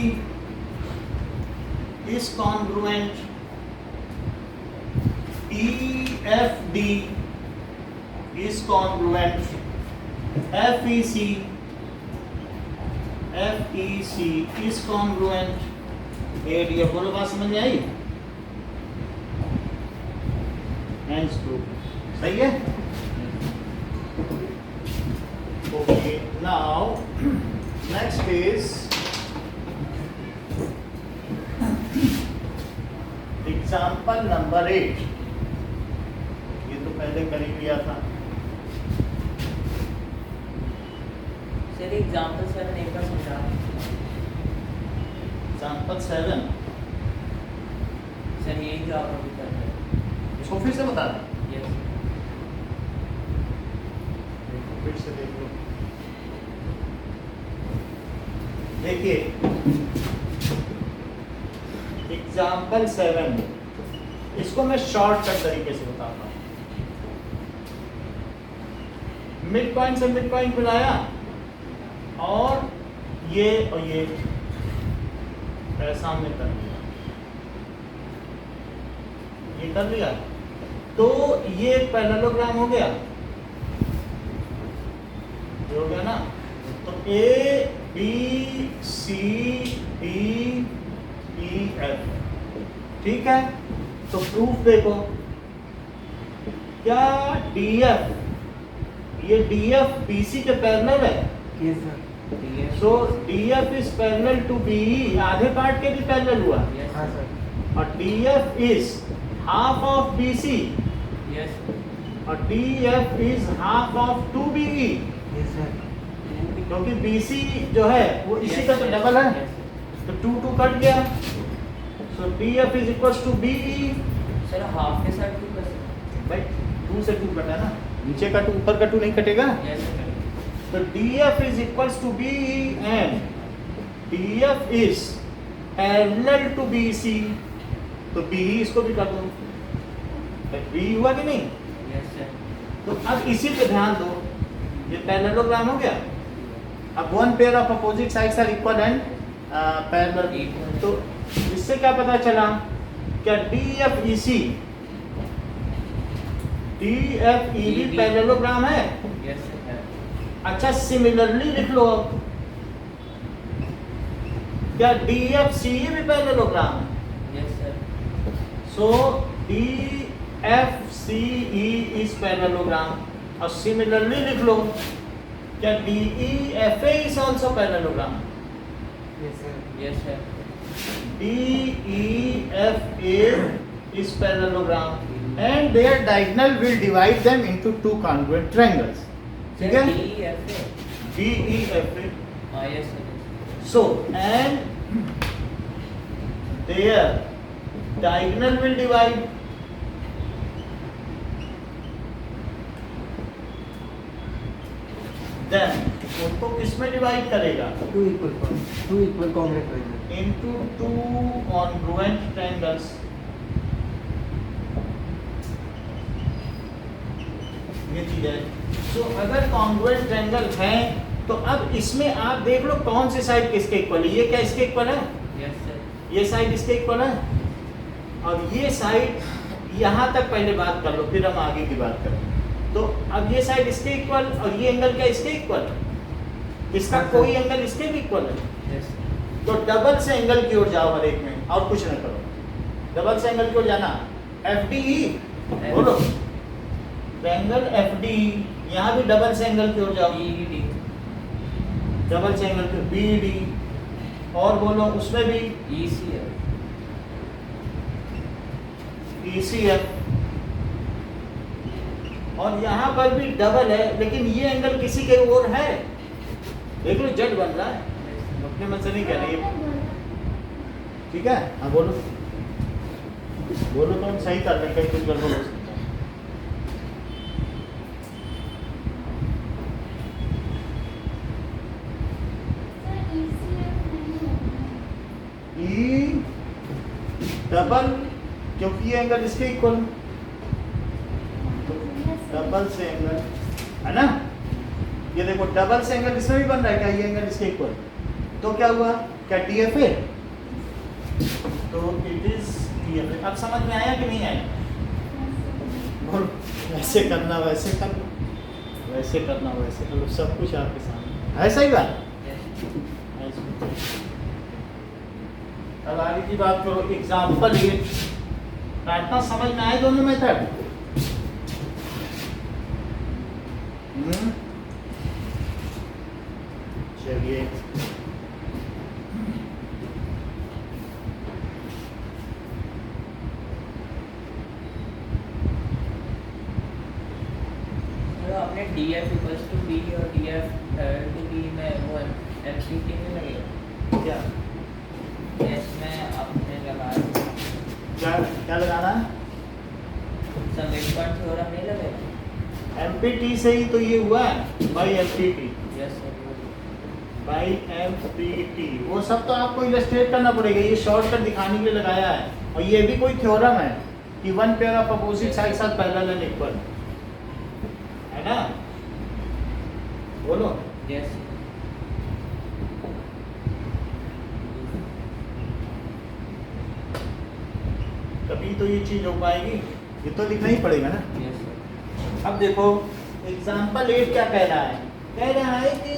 [SPEAKER 1] is congruent, EFD is congruent, FEC is congruent, ADF। बोलो बात समझ में आई? Hence proof। सही है? Okay, now next is example number 8। ये तो पहले कर ही लिया था।
[SPEAKER 2] सर एग्जांपल 7 एक बार समझा।
[SPEAKER 1] एग्जाम्पल 7
[SPEAKER 2] सर यही जो आप अभी कर रहे हैं।
[SPEAKER 1] इसको फिर से बता दें,
[SPEAKER 2] यस
[SPEAKER 1] फिर से देख लो। देखिए एग्जाम्पल 7, इसको मैं शॉर्टकट तरीके से बताता हूँ। मिड पॉइंट से मिड पॉइंट मिलाया और ये सामने कर लिया, ये कर लिया तो ये पैरेललोग्राम हो गया, ये हो गया ना। तो ABCDEF, ठीक है। तो प्रूफ देखो, क्या DF, ये DF BC के पैरेलल है।
[SPEAKER 3] yes sir
[SPEAKER 1] सो DF is parallel to BE, आधे पार्ट के भी पैरेलल हुआ।
[SPEAKER 2] यस
[SPEAKER 3] हाँ सर
[SPEAKER 1] और DF is half of BC
[SPEAKER 2] yes
[SPEAKER 1] और DF is half of 2BE,
[SPEAKER 3] yes sir
[SPEAKER 1] क्योंकि BC जो है वो इसी का तो डबल है, तो 2 2 कट गया। So DF is equals to BE।
[SPEAKER 2] Sir half के साथ क्यों कर सकते
[SPEAKER 1] भाई 2 से 2 कटा ना, नीचे का 2 ऊपर का 2 नहीं कटेगा।
[SPEAKER 2] हैं? यस सर
[SPEAKER 1] तो DF is equals to BE and DF is parallel to BC, तो BE इसको भी कर दो। BE हुआ कि नहीं?
[SPEAKER 2] यस सर
[SPEAKER 1] तो अब इसी पे ध्यान दो, ये पैरेललोग्राम हो गया। अब one pair of opposite sides are equal and parallel,
[SPEAKER 2] Equal.
[SPEAKER 1] तो इससे क्या पता चला क्या DFEB पैरेललोग्राम है।
[SPEAKER 2] Yes sir.
[SPEAKER 1] अच्छा सिमिलरली लिख लो अब, क्या DFCE भी पैरेललोग्राम है।
[SPEAKER 2] Yes sir.
[SPEAKER 1] So DFCE is parallelogram, और सिमिलरली लिख लो क्या DEFA is also parallelogram.
[SPEAKER 3] Yes, sir.
[SPEAKER 2] Yes sir.
[SPEAKER 1] DEFA is parallelogram and their diagonal will divide them into two congruent triangles. ठीक है? DEFA.
[SPEAKER 2] हाँ yes sir.
[SPEAKER 1] So and their diagonal will divide. Then उनको किसमें divide करेगा?
[SPEAKER 3] Two equal congruent triangles.
[SPEAKER 1] Into two congruent triangles. ये चीज है। सो अगर कॉन्ग्रुएंट ट्रायंगल है तो अब इसमें आप देख लो कौन सी साइड किसके इक्वल है। ये क्या इसके इक्वल है?
[SPEAKER 2] Yes sir.
[SPEAKER 1] ये साइड इसके इक्वल है, और ये साइड यहाँ तक पहले बात कर लो, फिर हम आगे की बात करें। तो अब ये साइड इसके इक्वल और ये एंगल क्या इसके इक्वल है? इसका कोई एंगल इसके भी इक्वल है।
[SPEAKER 2] Yes sir.
[SPEAKER 1] तो डबल से एंगल की ओर जाओ हर एक में, और कुछ ना करो। डबल से एंगल की ओर जाना, FDE बोलो, ट्रायंगल FDE। यहाँ भी डबल से एंगल की ओर जाओ,
[SPEAKER 2] ED।
[SPEAKER 1] डबल से एंगल की BD, और बोलो उसमें भी
[SPEAKER 2] ECF।
[SPEAKER 1] ECF, और यहाँ पर भी डबल है, लेकिन ये एंगल किसी के ओर है। देख लो जड बन रहा है, अपने मन से नहीं कह रही है। ठीक है, हाँ बोलो बोलो, तो हम सही कर रहे हैं, कहीं कुछ गड़बड़ हो सकता है। E डबल, क्योंकि ये एंगल इसके इक्वल, डबल से एंगल है ना। ये देखो डबल से एंगल इसमें भी बन रहा है, क्या ये एंगल इसके इक्वल, तो क्या हुआ, क्या DFA, तो इट इज DFA। अब समझ में आया कि नहीं आया? बोलो, वैसे करना वैसे कर लो, वैसे करना वैसे कर लो, सब कुछ आपके सामने है। सही बात। अब आगे की बात करो, एग्जाम्पल ये काटना समझ में आए दोनों मेथड। चलिए
[SPEAKER 2] आपने DF इक्वल्स टू B और DF टू B में वो MCT में लगेगा
[SPEAKER 1] क्या
[SPEAKER 2] इसमें आपने लगाया
[SPEAKER 1] क्या क्या लगाना है?
[SPEAKER 2] समिट पॉइंट थ्योरम नहीं लगेगा।
[SPEAKER 1] MPT से ही तो ये हुआ है, by MPT,
[SPEAKER 2] yes sir.
[SPEAKER 1] By MPT। वो सब तो आपको इलस्ट्रेट करना पड़ेगा, ये शॉर्टकट दिखाने के लिए लगाया है। और ये भी कोई थ्योरम है कि one pair of opposite sides are parallel and equal, है ना। बोलो,
[SPEAKER 2] यस
[SPEAKER 1] कभी तो ये चीज हो पाएगी, ये तो लिखना ही पड़ेगा ना।
[SPEAKER 2] Yes sir.
[SPEAKER 1] अब देखो एग्जाम्पल 8 क्या कह रहा है? कह रहा है कि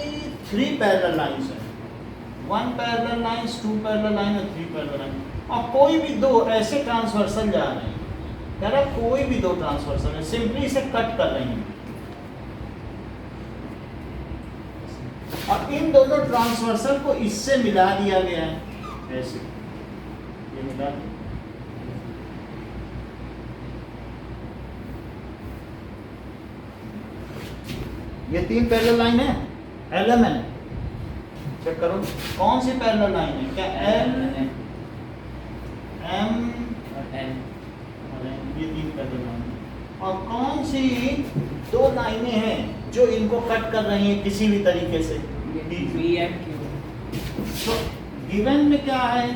[SPEAKER 1] 3 पैरेलल लाइंस है, 1 पैरेलल लाइंस, 2 पैरेलल लाइन और 3 पैरेलल लाइन, और कोई भी दो ऐसे ट्रांसवर्सल जा रहे हैं। कह रहा है कोई भी दो ट्रांसवर्सल है, सिंपली इसे कट कर रहे हैं, और इन दोनों ट्रांसवर्सल को इससे मिला दिया गया है, ऐसे ये मिला दिया। ये 3 पैरेलल लाइन है, LMN चेक करो कौन सी पैरेलल लाइन है, क्या L M
[SPEAKER 2] और N।
[SPEAKER 1] ये 3 पैरेलल लाइन है, और कौन सी दो लाइनें हैं जो इनको कट कर रही हैं किसी भी तरीके से?
[SPEAKER 2] B and Q।
[SPEAKER 1] तो गिवन में क्या है,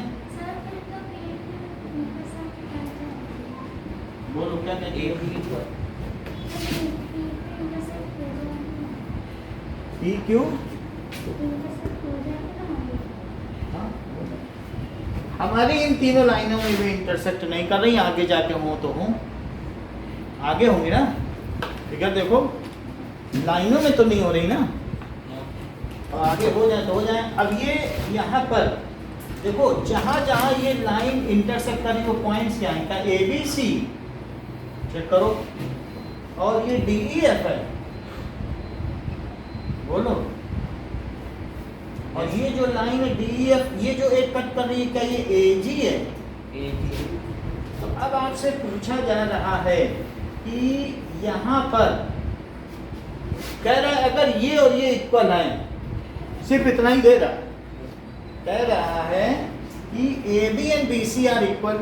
[SPEAKER 1] बोलो क्या कहते
[SPEAKER 2] A
[SPEAKER 1] हैं?
[SPEAKER 2] B को
[SPEAKER 1] PQ हाँ, हमारी इन तीनों लाइनों में भी इंटरसेक्ट नहीं कर रही, आगे जाके हो तो हो, आगे होंगी ना। ठीक है, देखो लाइनों में तो नहीं हो रही ना, और आगे हो जाए तो हो जाए। अब ये यहाँ पर देखो, जहाँ जहाँ ये लाइन इंटरसेक्ट कर रही है वो पॉइंट्स क्या हैं? ए बी सी चेक करो, और ये डी ई एफ है, बोलो। और ये जो लाइन है डी ई एफ, ये जो एक कट कर रही है, क्या ये ए जी है? तो अब आपसे पूछा जा रहा है कि यहाँ पर कह रहा है अगर ये और ये इक्वल है, सिर्फ इतना ही दे रहा है, कह रहा है कि A B and B C are equal.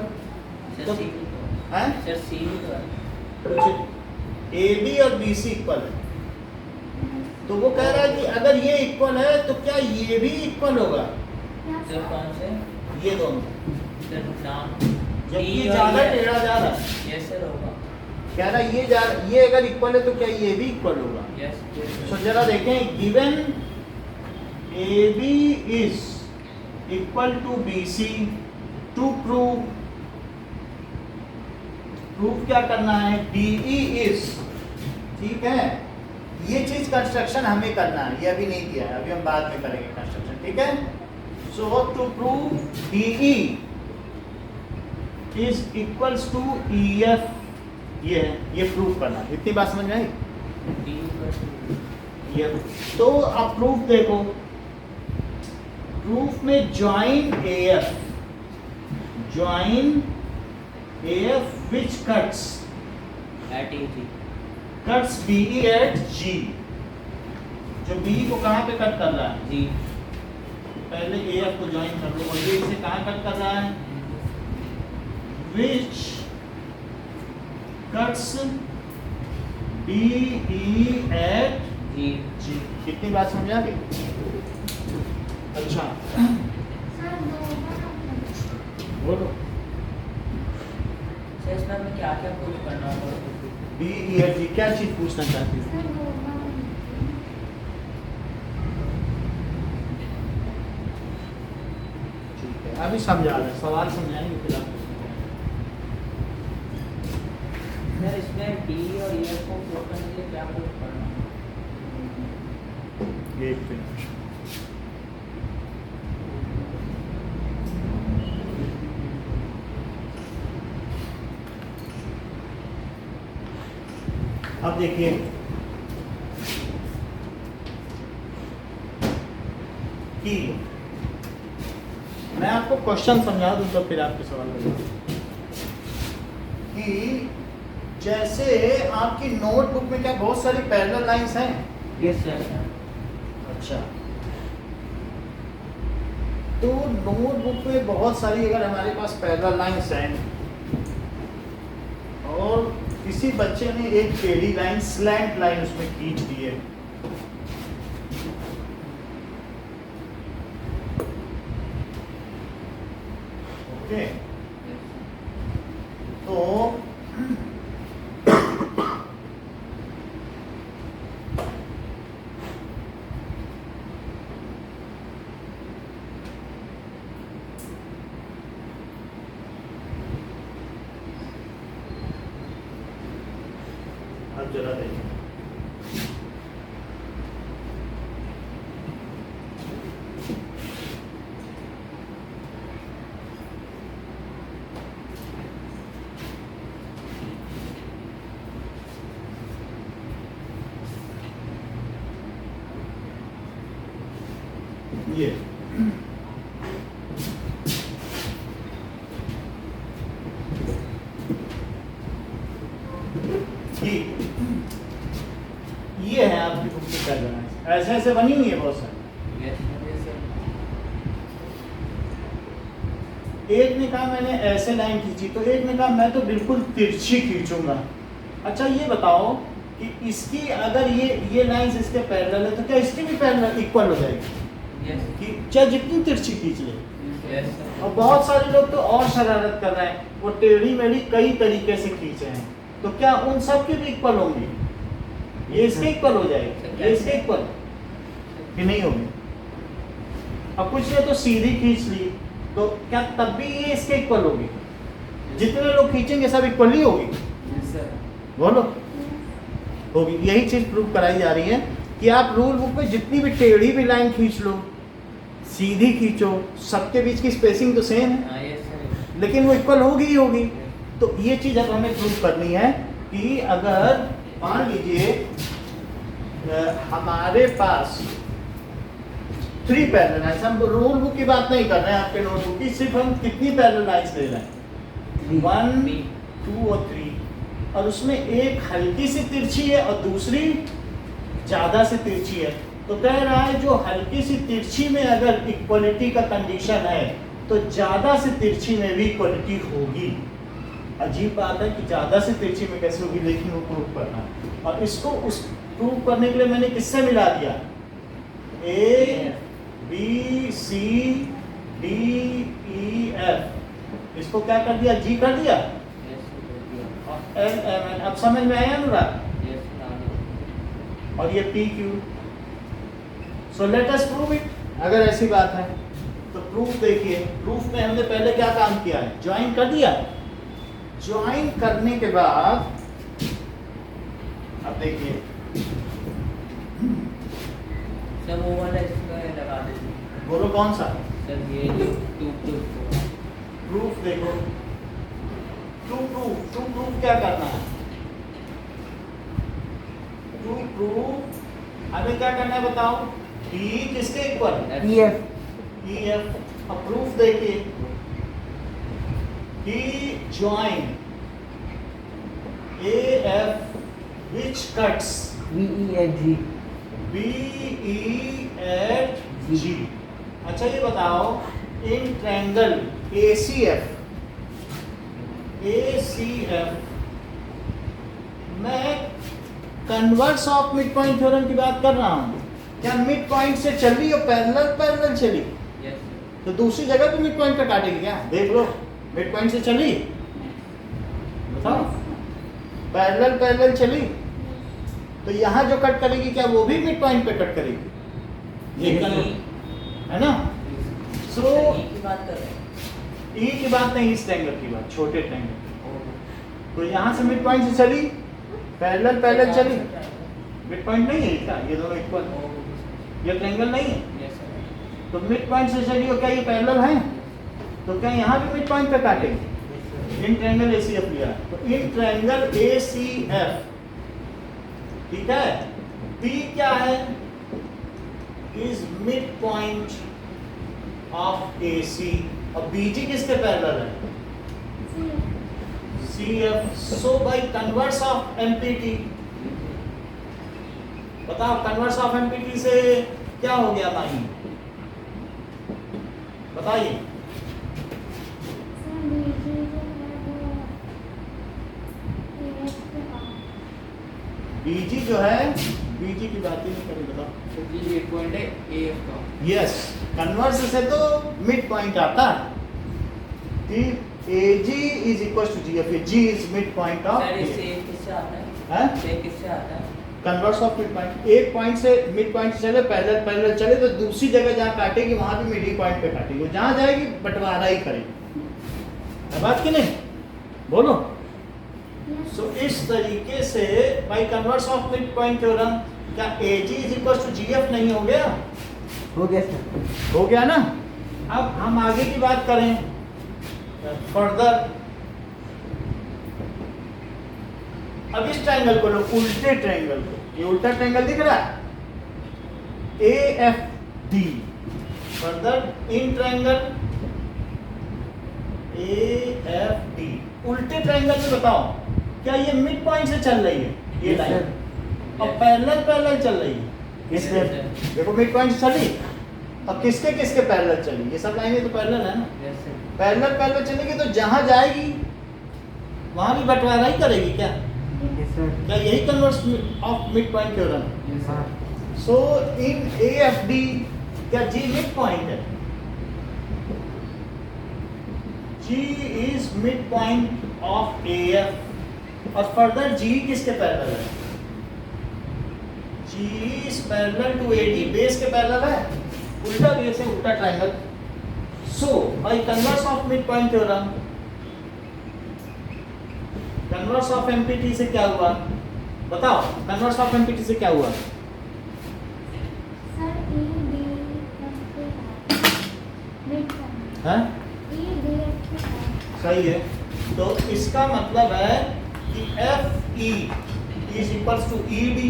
[SPEAKER 1] A B और बी सी इक्वल है, तो वो कह रहा है कि अगर ये इक्वल है तो क्या ये भी इक्वल होगा?
[SPEAKER 2] कौन से?
[SPEAKER 1] ये दोनों, जब ये
[SPEAKER 2] D और
[SPEAKER 1] ज्यादा
[SPEAKER 2] ये-
[SPEAKER 1] टेढ़ा जा रहा है,
[SPEAKER 2] यस सर होगा।
[SPEAKER 1] कह रहा है ये अगर इक्वल है तो क्या ये भी इक्वल होगा?
[SPEAKER 2] यस
[SPEAKER 1] तो जरा देखें, given A B is equal to B C, to proof क्या करना है? डी ई इज, ठीक है, ये चीज कंस्ट्रक्शन हमें करना है, ये अभी नहीं किया है, अभी हम बाद में करेंगे कंस्ट्रक्शन, ठीक है। So to prove D E is equals to E F, ये प्रूफ करना है। इतनी बात समझ में आई? ये तो अब प्रूफ देखो, प्रूफ में join A F which cuts
[SPEAKER 2] at A G,
[SPEAKER 1] cuts B E at G, जो बी को कहाँ पे कट कर रहा है?
[SPEAKER 2] जी
[SPEAKER 1] पहले ए एफ को ज्वाइन कर लो, और ये इसे कहाँ कट कर रहा है? Which cuts B E at
[SPEAKER 2] G.
[SPEAKER 1] G. कितनी बात समझ आ गई? अच्छा बोलो।
[SPEAKER 2] सर इसमें हमें क्या क्या कुछ करना होगा?
[SPEAKER 1] बी ई एट जी, क्या चीज पूछना चाहती हो? ठीक है, अभी समझा रहे, सवाल समझाएंगे फिर आप।
[SPEAKER 2] सर इसमें डी और ई को प्रूव करने के लिए क्या प्रूव करना होगा?
[SPEAKER 1] एक मिनट, अब देखिए, कि मैं आपको क्वेश्चन समझा दूं तो फिर आपके सवाल करूंगा। कि जैसे आपकी नोटबुक में क्या बहुत सारी पैरेलल लाइंस हैं?
[SPEAKER 2] Yes sir.
[SPEAKER 1] अच्छा, तो नोटबुक में बहुत सारी अगर हमारे पास पैरेलल लाइंस हैं, और किसी बच्चे ने एक टेढ़ी लाइन, स्लैंट लाइन उसमें खींच दी है, ओके, तो अब जरा देखिए, ये ये है आपकी बुक की पैरेलल, ऐसे ऐसे बनी हुई है बहुत सारी।
[SPEAKER 2] Yes sir.
[SPEAKER 1] एक ने कहा मैंने ऐसे लाइन खींची, तो एक ने कहा मैं तो बिल्कुल तिरछी खींचूंगा। अच्छा ये बताओ कि इसकी अगर ये लाइंस इसके पैरेलल है तो क्या इसकी भी पैरेलल इक्वल हो जाएगी?
[SPEAKER 2] यस
[SPEAKER 1] कि चाहे जितनी तिरछी खींच ले।
[SPEAKER 2] Yes sir.
[SPEAKER 1] और बहुत सारे लोग तो और शरारत कर रहे हैं, वो टेढ़ी मेढ़ी कई तरीके से खींचे हैं, तो क्या उन सब की भी इक्वल होंगी? ये इसके इक्वल हो जाएगी, ये इसके इक्वल कि नहीं होगी? अब कुछ नहीं तो सीधी खींच ली, तो क्या तब भी ये इसके इक्वल होगी? जितने लोग खींचेंगे सब इक्वल ही होगी,
[SPEAKER 2] यस सर।
[SPEAKER 1] बोलो होगी। यही चीज प्रूव कराई जा रही है कि आप रूल बुक में जितनी भी टेढ़ी भी लाइन खींच लो, सीधी खींचो, सबके बीच की स्पेसिंग तो सेम है,
[SPEAKER 2] हाँ यस सर।
[SPEAKER 1] लेकिन वो इक्वल होगी ही होगी। तो ये चीज अब हमें प्रूव करनी है कि अगर मान लीजिए हमारे पास 3 पैरेलल लाइंस, हम रूल बुक की बात नहीं कर रहे हैं आपके नोटबुक की, सिर्फ हम कितनी पैरेलल लाइंस ले रहे हैं, 1 2 और 3, और उसमें एक हल्की सी तिरछी है और दूसरी ज्यादा से तिरछी है। तो कह रहा है जो हल्की सी तिरछी में अगर इक्वलिटी का कंडीशन है तो ज्यादा से तिरछी में भी इक्वलिटी होगी। अजीब बात है कि ज्यादा से तिरछी में कैसे होगी, लेकिन वो प्रूव करना है। और इसको उस प्रूव करने के लिए मैंने किससे मिला दिया, A B C D E F, इसको क्या कर दिया, जी कर दिया, और एल एम एन। अब समझ में आया अनुराग? और ये P Q. So let us prove it. अगर ऐसी बात है तो प्रूफ देखिए। प्रूफ में हमने पहले क्या काम किया है, ज्वाइन कर दिया। ज्वाइन करने के बाद अब देखिए,
[SPEAKER 2] सर वो वाला इसमें लगा दीजिए।
[SPEAKER 1] बोलो कौन सा
[SPEAKER 2] सर ये जो टू
[SPEAKER 1] प्रूफ देखो। टू प्रूफ क्या करना है, टू प्रूफ हमें क्या करना है बताओ, ई किसके इक्वल, ई एफ। अब प्रूफ देखिए, E join A F which cuts B E at G. अच्छा ये बताओ, इन ट्रायंगल ए सी एफ मैं converse of mid point theorem की बात कर रहा हूँ। क्या मिड पॉइंट से चली और पैरेलल चली,
[SPEAKER 2] यस
[SPEAKER 1] तो दूसरी जगह पे मिड पॉइंट पे काटेगी क्या? देख लो, मिड पॉइंट से चली, बताओ, पैरेलल चली, तो यहाँ जो कट करेगी क्या वो भी मिड पॉइंट पे कट करेगी? ये है ना? सो
[SPEAKER 2] की बात कर रहे हैं।
[SPEAKER 1] ई की बात नहीं, इस ट्रायंगल की बात, छोटे ट्रायंगल। तो यहाँ से मिड पॉइंट से चली, पैरेलल चली, मिड पॉइंट नहीं है इसका, ये दोनों इक्वल, ये ट्रायंगल नहीं है।
[SPEAKER 2] Yes sir.
[SPEAKER 1] तो मिड पॉइंट से चली और क्या ये पैरेलल है, तो क्या यहाँ भी मिड पॉइंट पे काटेगी? इन ट्रायंगल एसीएफ लिया, तो इन ट्रायंगल एसीएफ, ठीक है, पी क्या है, is mid point of AC, और बीजी किसके पैरेलल है, CF। So by converse of empty, बताओ कन्वर्स ऑफ एमपीटी से क्या हो गया माही, बताइए। बीजी जो है, बीजी की बात ही नहीं करें, बताओ।
[SPEAKER 2] तो ये पॉइंट है एएफ का।
[SPEAKER 1] यस, कन्वर्स से तो मिड पॉइंट आता कि AG is equal to GF, G is mid point of
[SPEAKER 2] sir इससे किससे आता है?
[SPEAKER 1] हैं,
[SPEAKER 2] से किससे आता है?
[SPEAKER 1] Converse of mid point. एक पॉइंट से मिड पॉइंट से चले, पैरेलल चले, तो दूसरी जगह जहाँ काटेगी वहां भी मिड पॉइंट पे काटेगी, वो जहाँ जाएगी बंटवारा ही करेगी। है बात कि नहीं, बोलो। सो इस तरीके से by converse of mid point theorem क्या AG is equal to GF नहीं हो गया?
[SPEAKER 3] हो गया सर।
[SPEAKER 1] हो गया ना। अब हम आगे की बात करें फर्दर। अब इस ट्रायंगल को लो, उल्टे ट्रायंगल को, ये उल्टा ट्रायंगल दिख रहा है, AFD। Further in triangle AFD, उल्टे ट्रायंगल में बताओ क्या ये मिड पॉइंट से चल रही है ये लाइन, और पैरेलल चल रही है, इसलिए देखो मिड पॉइंट से चली, अब किसके किसके पैरेलल चली, ये सब लाइनें तो पैरेलल है ना।
[SPEAKER 2] Yes sir.
[SPEAKER 1] पैरेलल चलेगी तो जहां जाएगी वहां भी बंटवारा ही करेगी क्या?
[SPEAKER 3] Yes sir.
[SPEAKER 1] क्या यही converse of mid point theorem?
[SPEAKER 2] Yes sir.
[SPEAKER 1] So in AFD क्या G मिड पॉइंट है? G is mid point of AF, और फर्दर G किसके पैरेलल है? G is parallel to AD, base के पैरेलल है, उल्टा बेस है, उल्टा triangle. So by converse of mid point theorem, converse of MPT से क्या हुआ बताओ, कन्वर्स ऑफ एमपीटी से क्या हुआ?
[SPEAKER 4] सर ई डी एफ के मिड
[SPEAKER 1] हैं?
[SPEAKER 4] ई डी एफ के
[SPEAKER 1] सही है। तो इसका मतलब है कि F E is equals to E D,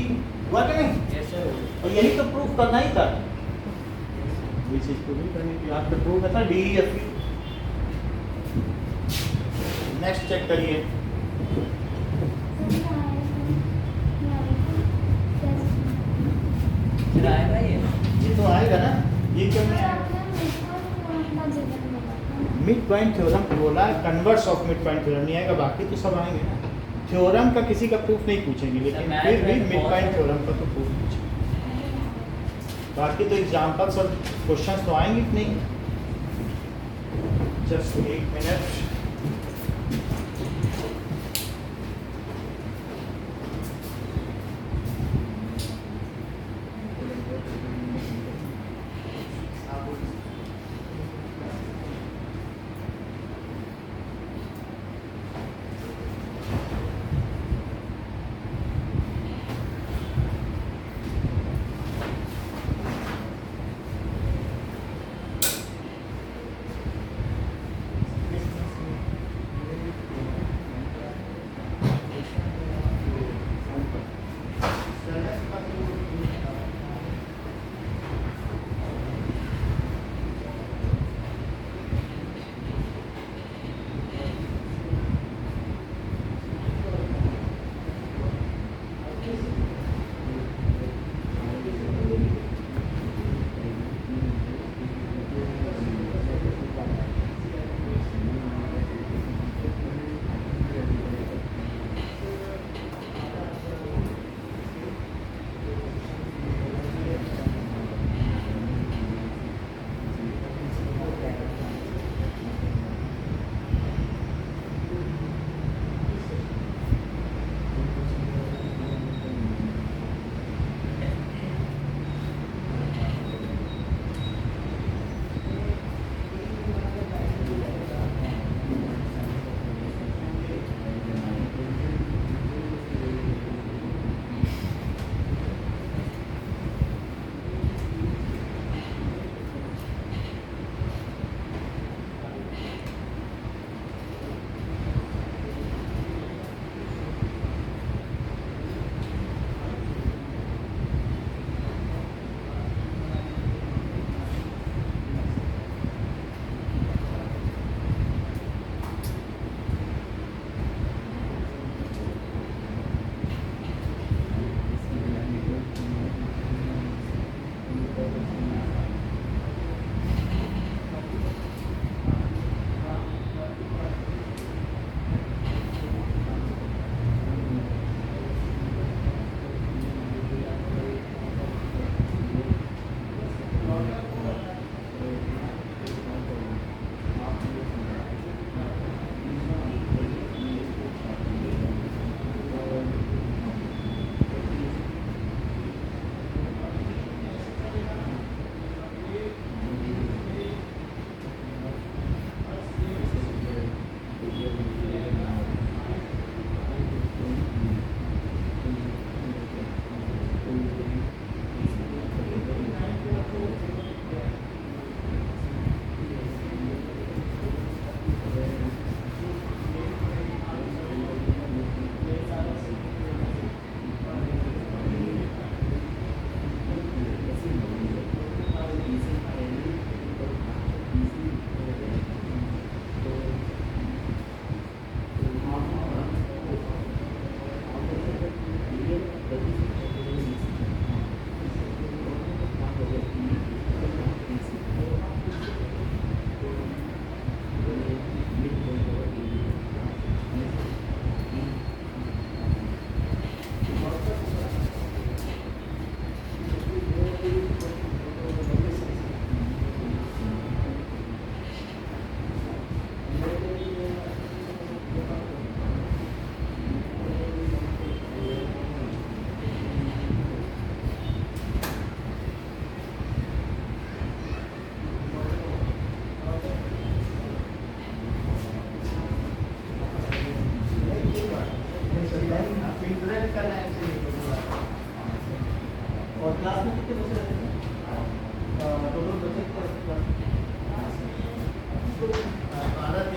[SPEAKER 1] हुआ कि नहीं?
[SPEAKER 2] Yes sir.
[SPEAKER 1] और यही तो प्रूफ करना ही था, ये चीज प्रूव करनी थी, आपने प्रूव करता D F E. Next check करिए,
[SPEAKER 2] फिर आएगा ये?
[SPEAKER 1] ये तो आएगा ना, ये क्यों नहीं आएगा? मिड पॉइंट थ्योरम बोला, converse of mid point theorem नहीं आएगा, बाकी तो सब आएंगे ना। थ्योरम का किसी का प्रूफ नहीं पूछेंगे, लेकिन
[SPEAKER 2] मैथ
[SPEAKER 1] फिर भी
[SPEAKER 2] में
[SPEAKER 1] मिड
[SPEAKER 2] बहुत
[SPEAKER 1] पॉइंट
[SPEAKER 2] है।
[SPEAKER 1] थ्योरम का तो प्रूफ पूछेंगे। बाकी तो एग्जांपल्स और क्वेश्चंस तो आएंगे कि नहीं। जस्ट एक मिनट,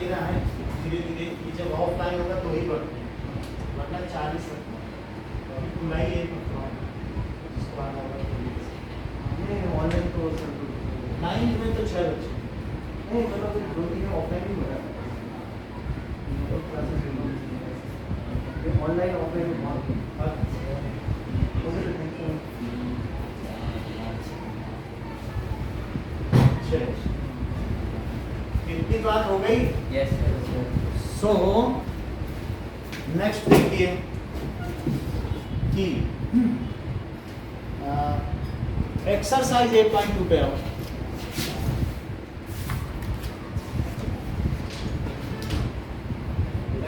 [SPEAKER 1] रहा है धीरे धीरे, ये जब ऑफलाइन होगा तो ही बढ़ते हैं, वरना 40 रखना। तो अभी खुला ही एक जिसको आना होगा
[SPEAKER 3] ऑनलाइन तो सर
[SPEAKER 1] 9 में तो 6 बच्चे।
[SPEAKER 3] नहीं मतलब 2-3 ऑफलाइन ही हो रहा है क्लासेस ऑनलाइन ऑफलाइन बहुत
[SPEAKER 1] इतनी बात हो गई।
[SPEAKER 2] Yes sir.
[SPEAKER 1] सो नेक्स्ट देखिए कि एक्सरसाइज 8.2 पे आओ।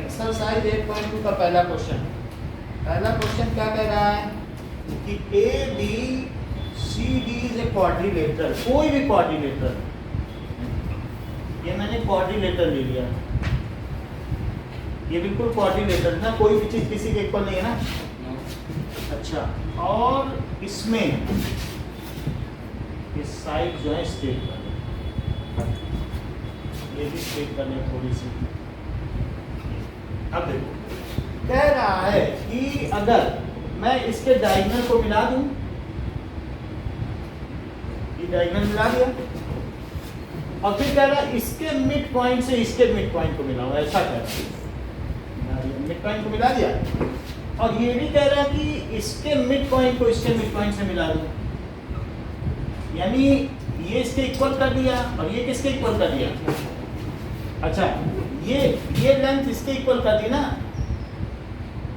[SPEAKER 1] एक्सरसाइज 8.2 का पहला क्वेश्चन क्या कह रहा है कि A B C D is a quadrilateral, कोई भी क्वाड्रिलेटरल, ये मैंने क्वाड्रिलेटरल ले लिया, ये बिल्कुल क्वाड्रिलेटरल ना, कोई भी चीज किसी के इक्वल नहीं है ना। अच्छा, और इसमें ये साइड जो है स्ट्रेट कर लें, ये भी स्ट्रेट कर लें थोड़ी सी। अब देखो कह रहा है कि अगर मैं इसके डायगोनल को मिला दूं, ये डायगोनल मिला दिया, और फिर कह रहा है इसके मिड पॉइंट से इसके मिड पॉइंट को मिलाऊं, ऐसा कह रहा है, मिड पॉइंट को मिला दिया। और ये भी कह रहा है कि इसके मिड पॉइंट को इसके मिड पॉइंट से मिला दूं, यानी ये इसके इक्वल कर दिया और ये किसके इक्वल कर दिया। अच्छा, ये लेंथ इसके इक्वल कर दी ना,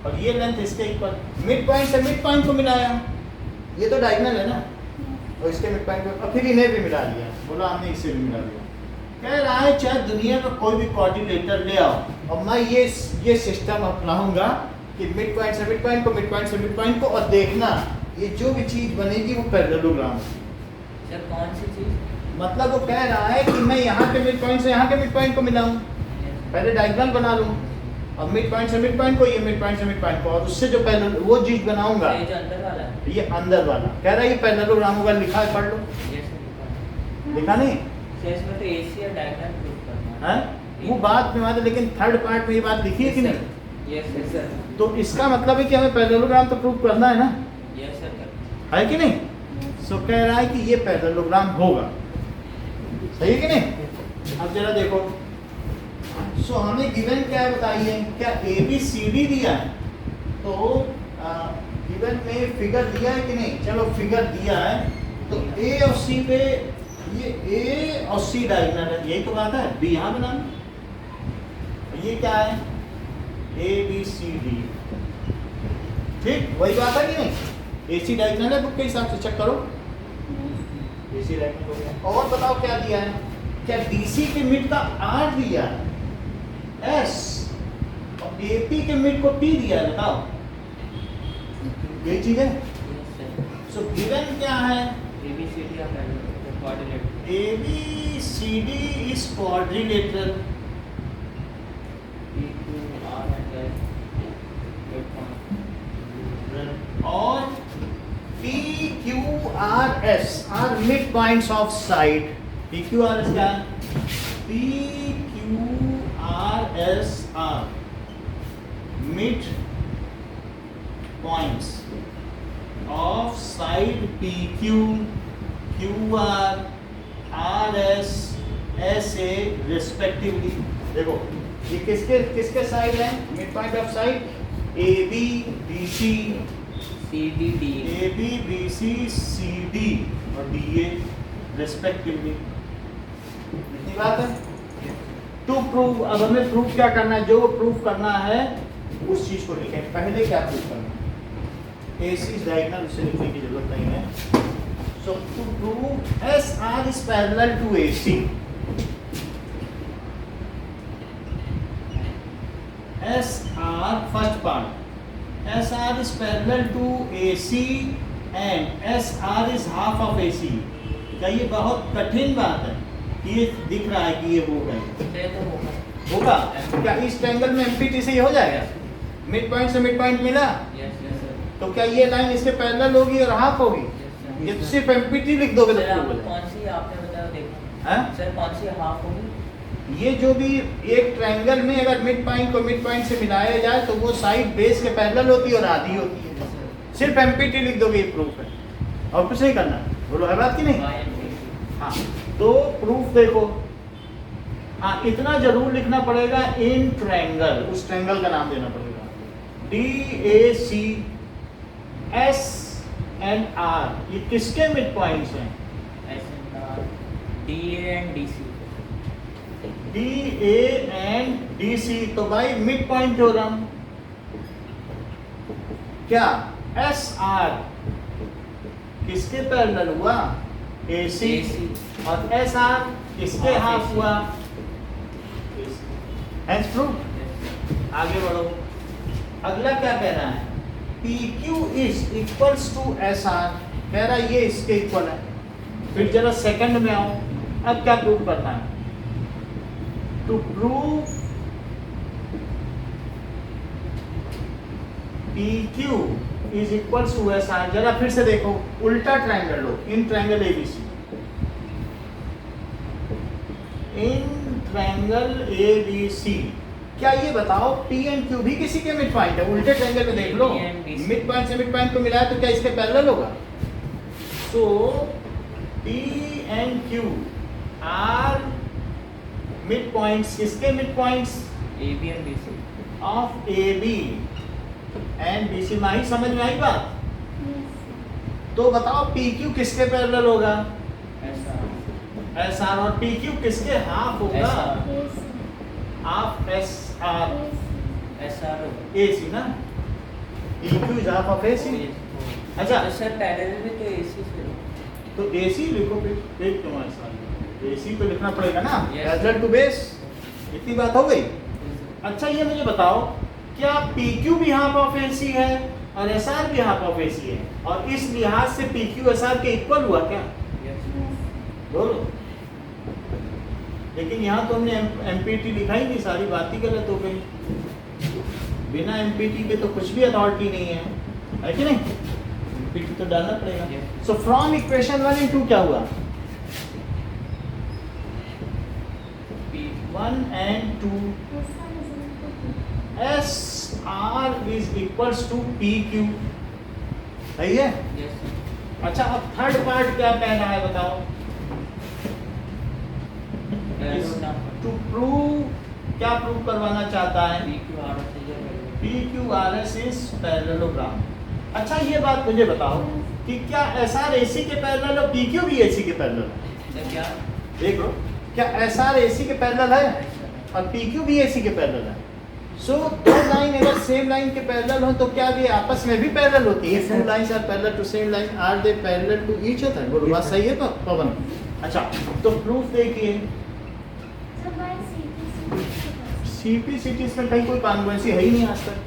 [SPEAKER 1] और ये लेंथ इसके इक्वल, मिड पॉइंट से मिड पॉइंट को मिलाया, ये तो डायगोनल है ना, और इसके मिड पॉइंट को, और फिर इन्हें भी मिला दिया, बोला हमने इसे भी मिला दिया। कह रहा है चाहे दुनिया का कोई भी क्वाड्रिलेटरल ले आओ और मैं ये सिस्टम अपनाऊंगा कि मिड पॉइंट से मिड पॉइंट को, मिड पॉइंट से मिड पॉइंट को, और देखना ये जो भी चीज बनेगी वो पैरेललोग्राम।
[SPEAKER 2] सर कौन सी चीज?
[SPEAKER 1] मतलब वो कह रहा है कि मैं यहाँ के मिड पॉइंट से यहाँ के मिड पॉइंट को मिलाऊं, पहले डायगोनल बना लूं, और मिड पॉइंट से मिड पॉइंट को, ये मिड पॉइंट से मिड पॉइंट को, और उससे जो पैरेलल वो चीज बनाऊंगा,
[SPEAKER 2] ये जो अंदर वाला है।
[SPEAKER 1] ये अंदर वाला कह रहा है ये पैरेललोग्राम होगा, लिखा है पढ़ लो।
[SPEAKER 2] Yes sir.
[SPEAKER 1] लिखा नहीं
[SPEAKER 2] सर इसमें तो एसी और डायगोनल प्रूफ करना
[SPEAKER 1] है, वो बात में बात है, लेकिन थर्ड पार्ट में ये बात लिखी है कि नहीं।
[SPEAKER 2] Yes sir.
[SPEAKER 1] तो इसका मतलब है कि हमें पैरेललोग्राम तो प्रूव करना है ना,
[SPEAKER 2] यस सर।
[SPEAKER 1] है कि नहीं। सो कह रहा है कि ये पैरेललोग्राम होगा, सही है कि नहीं। अब जरा देखो, सो हमें गिवन क्या है बताइए, क्या ए बी सी डी दिया है, तो गिवन में फिगर दिया है कि नहीं। चलो फिगर दिया है, तो ए और सी पे, ये ए और सी डायगोनल है, यही तो बात है, बी यहाँ बनाना, ये क्या है ए बी सी डी, ठीक वही बात है कि नहीं। ए सी डायगोनल है, बुक के हिसाब से चेक करो, ए सी डायगोनल हो गया। और बताओ क्या दिया है, क्या डीसी के मिड का आर दिया है एस, और एपी के मिड को टी दिया है, बताओ यही चीज है। सो गिवन क्या है,
[SPEAKER 2] ABCD of quadrilateral.
[SPEAKER 1] ABCD is quadrilateral,
[SPEAKER 2] PQR and S.
[SPEAKER 1] और PQRS are midpoints of side. PQRS क्या है, PQRS are midpoints of side PQ, QR, RS, SA respectively. देखो ये किसके साइड है, mid point of side AB, BC,
[SPEAKER 2] CDD.
[SPEAKER 1] AB, BC, CD और DA respectively. इतनी बात है। टू प्रूव, अब हमें प्रूव क्या करना है, जो प्रूव करना है उस चीज को लिखें। पहले क्या प्रूव करना है, AC is diagonal, उसे लिखने की जरूरत नहीं है। So to prove SR is parallel to AC, SR first part, SR is parallel to AC and SR is half of AC. क्या ये बहुत कठिन बात है, ये दिख रहा है कि ये होगा, होगा क्या इस ट्रायंगल में MPT से ये हो जाएगा, मिड पॉइंट से मिड पॉइंट मिला,
[SPEAKER 2] Yes, yes, sir.
[SPEAKER 1] तो क्या ये लाइन इसके पैरेलल होगी और हाफ होगी, ये तो सिर्फ MPT लिख दोगे तो
[SPEAKER 2] सर
[SPEAKER 1] prove हो
[SPEAKER 2] आपको
[SPEAKER 1] जाएगा।
[SPEAKER 2] कौन सी आपने बताया देखो,
[SPEAKER 1] हैं?
[SPEAKER 2] सर कौन सी हाफ होगी?
[SPEAKER 1] ये जो भी एक ट्रायंगल में अगर मिड पॉइंट को मिड पॉइंट से मिलाया जाए तो वो साइड बेस के पैरेलल होती है और आधी होती है। सिर्फ एमपीटी लिख दोगे ये प्रूफ है और कुछ नहीं करना। बोलो है बात की नहीं? हाँ, तो प्रूफ देखो। हाँ, इतना जरूर लिखना पड़ेगा, इन ट्रायंगल, उस ट्रायंगल का नाम देना पड़ेगा। DAC SNR, ये किसके मिड पॉइंट्स हैं?
[SPEAKER 2] DA and DC।
[SPEAKER 1] DA and DC, तो भाई मिड पॉइंट थ्योरम। क्या SR किसके पैरेलल हुआ? AC। और SR किसके हाफ हुआ? Hence proof। आगे बढ़ो, अगला क्या कह रहा है? PQ is equals to SR, कह रहा है ये इसके इक्वल है। फिर जरा सेकंड में आओ, अब क्या प्रूव करना है? To prove PQ is equals to SR, जरा फिर से देखो, उल्टा ट्रायंगल लो, in triangle ABC, in triangle ABC, क्या ये बताओ P एंड Q भी किसी के मिड पॉइंट है? उल्टे ट्रायंगल में देख लो, मिड पॉइंट से मिड पॉइंट को मिलाया तो क्या इसके पैरेलल होगा? So P and Q are mid points, किसके mid points?
[SPEAKER 2] AB and BC
[SPEAKER 1] of AB and BC। Mahi समझ में आई बात? तो बताओ PQ किसके पैरेलल होगा? SR। और PQ किसके हाफ होगा? Half SR। AC ना, PQ is half of AC। अच्छा,
[SPEAKER 2] तो सर पैरेलल में तो AC से
[SPEAKER 1] तो AC लिखो, फिर क्यों SR? AC तो लिखना पड़ेगा ना,
[SPEAKER 2] Yes,
[SPEAKER 1] पैरेलल टू बेस। इतनी बात हो गई। अच्छा, ये मुझे बताओ, क्या PQ भी हाफ ऑफ AC है और SR भी हाफ ऑफ AC है, और इस लिहाज से PQ SR के इक्वल हुआ क्या? बोलो। लेकिन यहाँ तो हमने एमपीटी लिखा ही नहीं, सारी बात ही गलत हो गई। बिना एमपीटी के तो कुछ भी अथॉरिटी नहीं है कि नहीं? एमपीटी तो डालना पड़ेगा। सो फ्रॉम इक्वेशन 1 and 2 क्या हुआ? 1 and 2 SR is equals to PQ, सही है? अच्छा, अब थर्ड पार्ट क्या कह रहा है बताओ? टू प्रूव, क्या प्रूव करवाना चाहता है? PQRS is parallelogram. अच्छा, ये बात मुझे बताओ कि क्या SR AC के पैरेलल और PQ भी AC के पैरेलल है?
[SPEAKER 2] क्या
[SPEAKER 1] देख लो, क्या SR AC के पैरेलल है और PQ भी AC के पैरेलल है? सो दो लाइन अगर सेम लाइन के पैरेलल हो तो क्या ये आपस में भी पैरेलल होती है? Two lines are parallel to same line, are they parallel to each other? बोलो, बात सही है तो पवन? अच्छा, तो प्रूफ देखिए, CP/CT इसमें कहीं कोई कॉन्ग्रुएंसी है ही नहीं आज तक।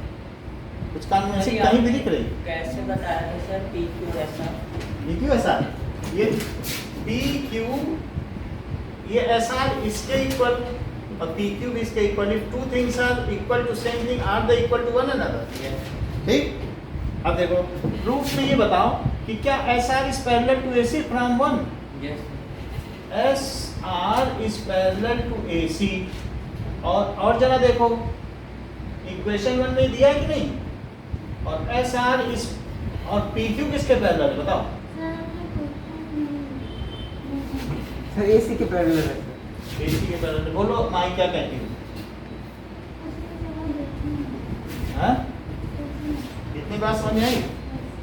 [SPEAKER 1] कुछ कॉन्ग्रुएंसी कहीं भी दिख रही?
[SPEAKER 2] कैसे बताया था sir? PQ SR,
[SPEAKER 1] PQ SR, ये PQ ये SR इसके इक्वल और PQ भी इसके equal. If two things are equal to same thing, are they equal to one another. ठीक, अब देखो प्रूफ में ये बताओ कि क्या SR is parallel to AC from 1? SR is parallel to AC। और जरा देखो, इक्वेशन 1 में दिया है कि नहीं? और SR इस और PQ किसके पैरेलल है बताओ?
[SPEAKER 3] सर AC के पैरेलल है।
[SPEAKER 1] AC के पैरेलल। बोलो माई क्या कहती हूँ? हाँ, इतनी बात समझ आई?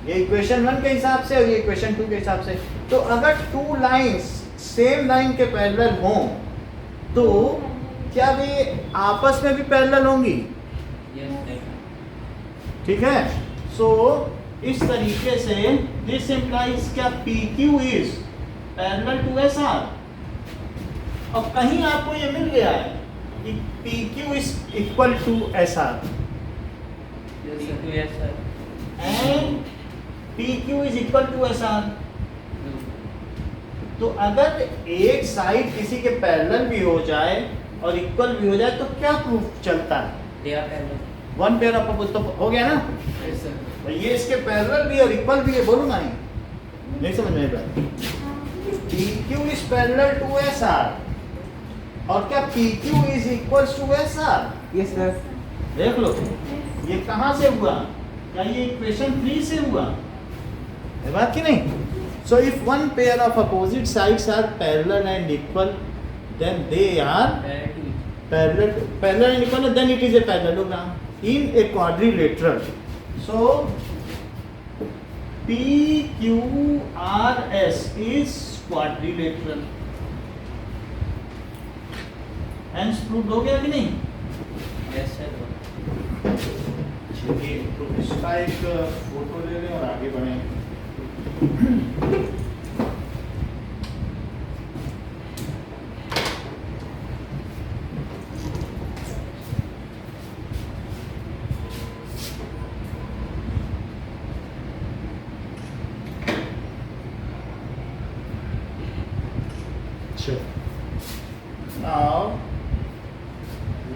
[SPEAKER 1] ये इक्वेशन 1 के हिसाब से और ये इक्वेशन 2 के हिसाब से। तो अगर टू लाइंस सेम लाइन के पैरेलल हों तो क्या वे आपस में भी पैरेलल होंगी? ठीक है। सो इस तरीके से दिस इंप्लाइज क्या PQ is parallel to SR। और कहीं आपको ये मिल गया है कि PQ is equal to SR and PQ is equal to SR। तो अगर एक साइड किसी के पैरेलल भी हो जाए और इक्वल भी हो जाए तो क्या प्रूफ चलता है? वन पेयर ऑफ तो हो गया ना? तो ये इसके पैरेलल भी और इक्वल भी है। बोलो ना, नहीं समझ में बात? PQ is parallel to SR और क्या P Q is equal to S R?
[SPEAKER 3] Yes sir.
[SPEAKER 1] देख लो ये कहाँ से हुआ, क्या ये इक्वेशन 3 से हुआ है बात की नहीं? So if one pair of opposite sides are parallel and equal then they are parallel and equal, then it is a parallelogram in a quadrilateral. So P Q R S is quadrilateral. Hence prove हो गया कि नहीं?
[SPEAKER 2] Yes sir.
[SPEAKER 1] चलिए तो इसका एक photo ले लें और आगे बढ़ें. Now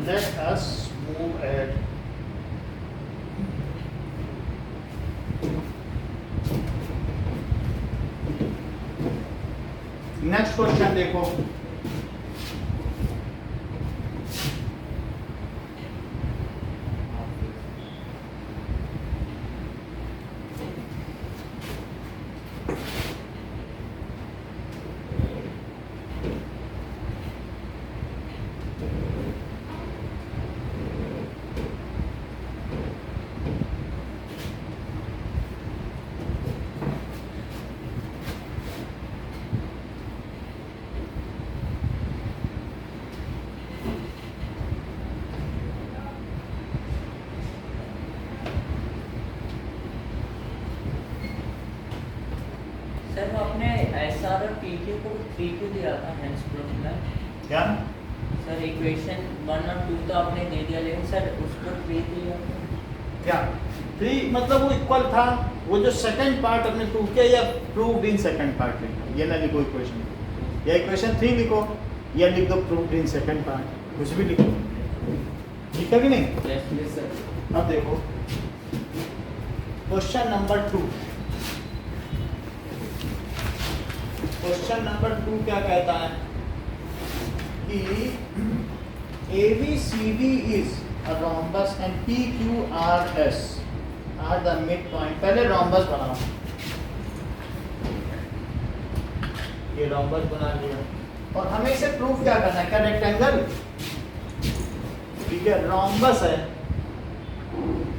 [SPEAKER 1] let us move ahead. Next question देखो.
[SPEAKER 2] सर वो अपने एस आर और पी क्यू को 3 क्यू दिया था हेंस प्रूफ में.
[SPEAKER 1] क्या
[SPEAKER 2] सर इक्वेशन 1 और 2 तो आपने दे दिया, लेकिन सर उसको 3 दिया.
[SPEAKER 1] क्या 3 मतलब वो इक्वल था. वो जो सेकंड पार्ट हमने प्रूव किया या प्रूव्ड इन सेकंड पार्ट लिखो, ये ना लिखो इक्वेशन, या इक्वेशन 3 लिखो या लिख दो प्रूव्ड इन सेकंड पार्ट, कुछ भी लिखो. ठीक है कि नहीं?
[SPEAKER 2] Yes sir.
[SPEAKER 1] अब देखो क्वेश्चन नंबर 2. क्वेश्चन नंबर 2 क्या कहता है कि ABCD is a rhombus and PQRS are the midpoint. पहले rhombus बनाओ. ये rhombus बना लिया और हमें इसे प्रूफ क्या करना है? क्या रेक्टेंगल? ठीक है, rhombus है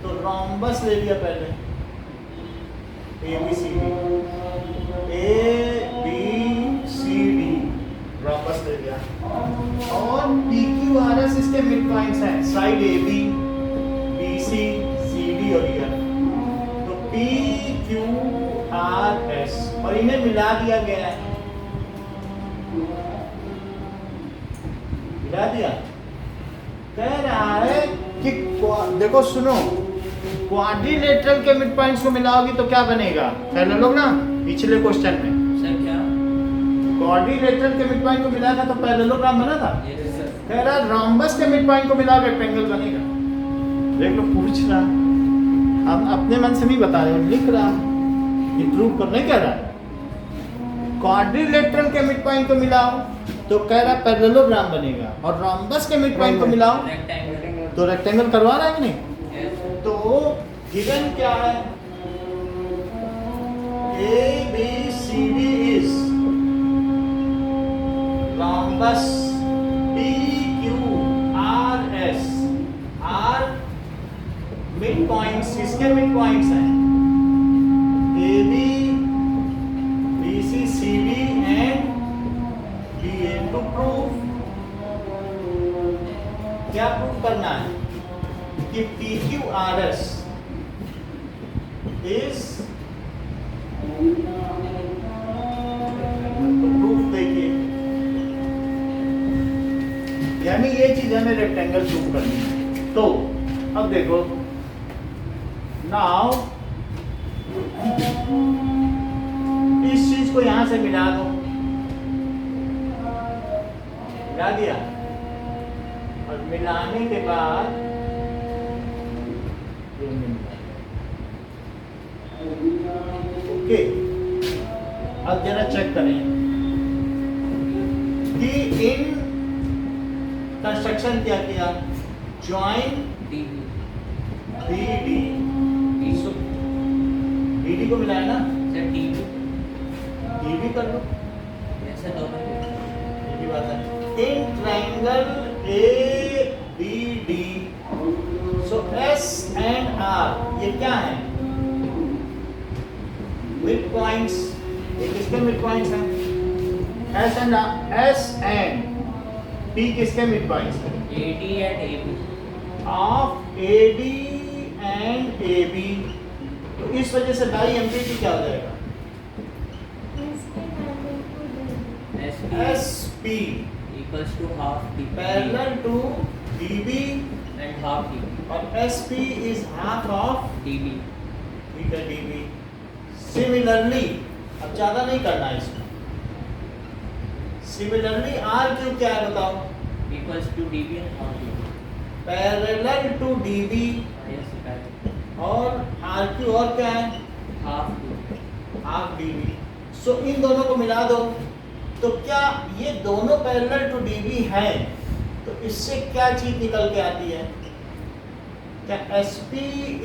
[SPEAKER 1] तो rhombus ले लिया पहले. ABCD rhombus ले लिया और PQRS इसके मिड पॉइंट्स हैं, साइड AB, BC, CD और ये. तो PQRS और इन्हें मिला दिया गया है. मिला दिया. कह रहा है कि देखो सुनो, क्वाड्रिलेटरल के मिड पॉइंट्स को मिलाओगी तो क्या बनेगा? पहले लोग ना पिछले क्वेश्चन में
[SPEAKER 2] सर क्या?
[SPEAKER 1] क्वाड्रिलेटरल के मिड पॉइंट को मिला था तो पैरेललोग्राम बना था.
[SPEAKER 2] Yes sir.
[SPEAKER 1] कह रहा रोम्बस के मिड पॉइंट को मिला रेक्टेंगल बनेगा. देख लो पूछ रहा, हम अपने मन से नहीं बता रहे, लिख रहा, ये प्रूव करने कह रहा है. क्वाड्रिलेटरल के मिड पॉइंट को मिलाओ तो कह रहा पैरेललोग्राम बनेगा, और रोम्बस के मिड पॉइंट को मिलाओ
[SPEAKER 2] रेक्टेंगल.
[SPEAKER 1] तो रेक्टेंगल करवा रहा है कि नहीं?
[SPEAKER 2] यस.
[SPEAKER 1] तो गिवन क्या है? ABCD is rhombus PQRS are midpoints. इसके midpoints हैं AB, BC, CD and DA. To prove, क्या प्रूव करना है कि PQRS is प्रूफ देखिए, यानी ये चीज हमें रेक्टेंगल प्रूफ करनी है. तो अब देखो नाउ इस चीज को यहां से मिला दो. मिला दिया और मिलाने के बाद ये मिल गया. ओके, अब जरा चेक करें कि इन कंस्ट्रक्शन क्या किया, ज्वाइन
[SPEAKER 2] DB
[SPEAKER 1] BD, सो BD को मिलाया ना,
[SPEAKER 2] सर DB
[SPEAKER 1] DB कर लो,
[SPEAKER 2] ऐसे दोनों
[SPEAKER 1] ये भी बात है। In triangle ABD, so S and R ये क्या है, मिड पॉइंट्स, ये किसके मिड पॉइंट्स हैं, S एंड P किसके मिड पॉइंट्स हैं,
[SPEAKER 2] AD and AB
[SPEAKER 1] of AD and AB, तो इस वजह से डाई एमपीटी क्या हो जाएगा, SP
[SPEAKER 2] equals to half DB
[SPEAKER 1] parallel to DB
[SPEAKER 2] and half DB
[SPEAKER 1] और SP is half of
[SPEAKER 2] DB
[SPEAKER 1] theta DB। Similarly अब ज्यादा नहीं करना है इसमें, सिमिलरली R क्यूब क्या है बताओ,
[SPEAKER 2] equals to DB and half DB
[SPEAKER 1] parallel to DB
[SPEAKER 2] yes correct
[SPEAKER 1] और R क्यूब और क्या है,
[SPEAKER 2] half DB
[SPEAKER 1] हाफ DB। सो इन दोनों को मिला दो, तो क्या ये दोनों पैरेलल टू DB हैं, तो इससे क्या चीज निकल के आती है, क्या SP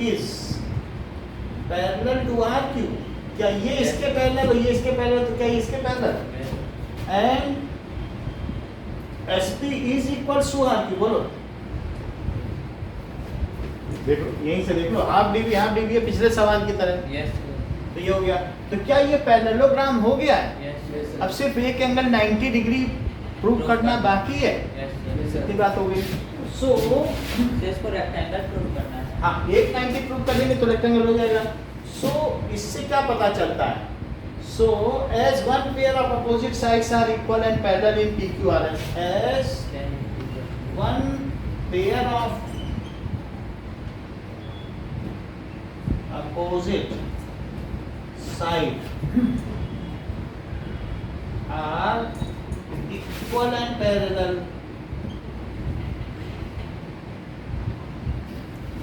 [SPEAKER 1] is parallel to R cube, क्या ये इसके पैरेलल और ये इसके पैरेलल, तो क्या ये इसके पैरेलल, and SP is equals to R cube, बोलो देखो यहीं से देख लो, हाफ DB है पिछले सवाल की तरह,
[SPEAKER 2] yes
[SPEAKER 1] तो ये हो गया, तो क्या ये पैरेललोग्राम हो गया है,
[SPEAKER 2] yes
[SPEAKER 1] अब सिर्फ एक एंगल 90 डिग्री प्रूव करना बाकी है,
[SPEAKER 2] yes
[SPEAKER 1] इतनी बात हो गई। सो
[SPEAKER 2] इसको रेक्टेंगल प्रूव करना है
[SPEAKER 1] हाँ, एक 90 प्रूव कर देंगे तो रेक्टेंगल हो जाएगा। सो इससे क्या पता चलता है, so as one pair of opposite sides are equal and parallel in PQRS, as one pair of opposite side are equal and parallel,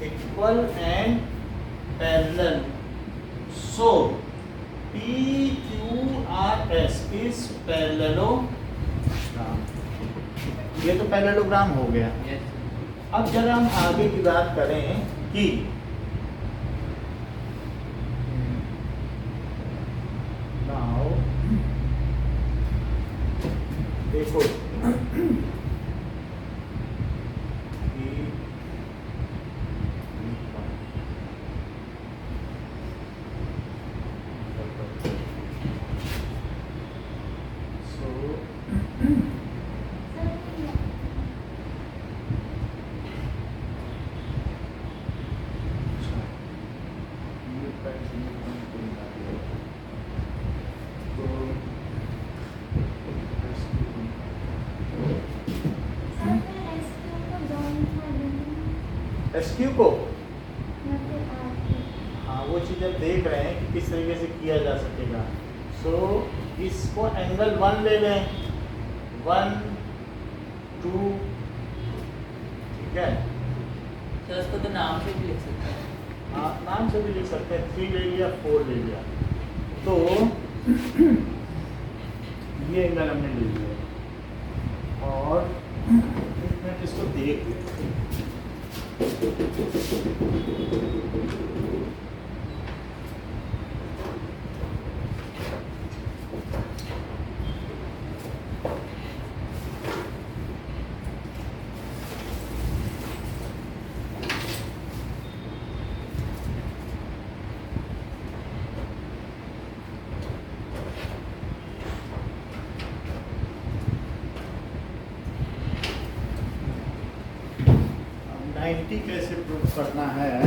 [SPEAKER 1] equal and parallel, so PQRS is parallelogram। ये तो parallelogram हो गया।
[SPEAKER 2] yes
[SPEAKER 1] अब जरा हम आगे की बात करें कि नाउ देखो SQ को हाँ वो चीज़ अब देख रहे हैं कि किस तरीके से किया जा सकेगा। सो इसको एंगल 1 ले लें, 1 2, ठीक है,
[SPEAKER 2] तो इसको तो नाम से भी लिख सकते हैं
[SPEAKER 1] हाँ नाम से भी लिख सकते हैं, 3 ले लिया 4 ले लिया, तो ये एंगल हमने ले लिया और एक मिनट इसको देख लेते हैं। अब 90 कैसे प्रूव करना है,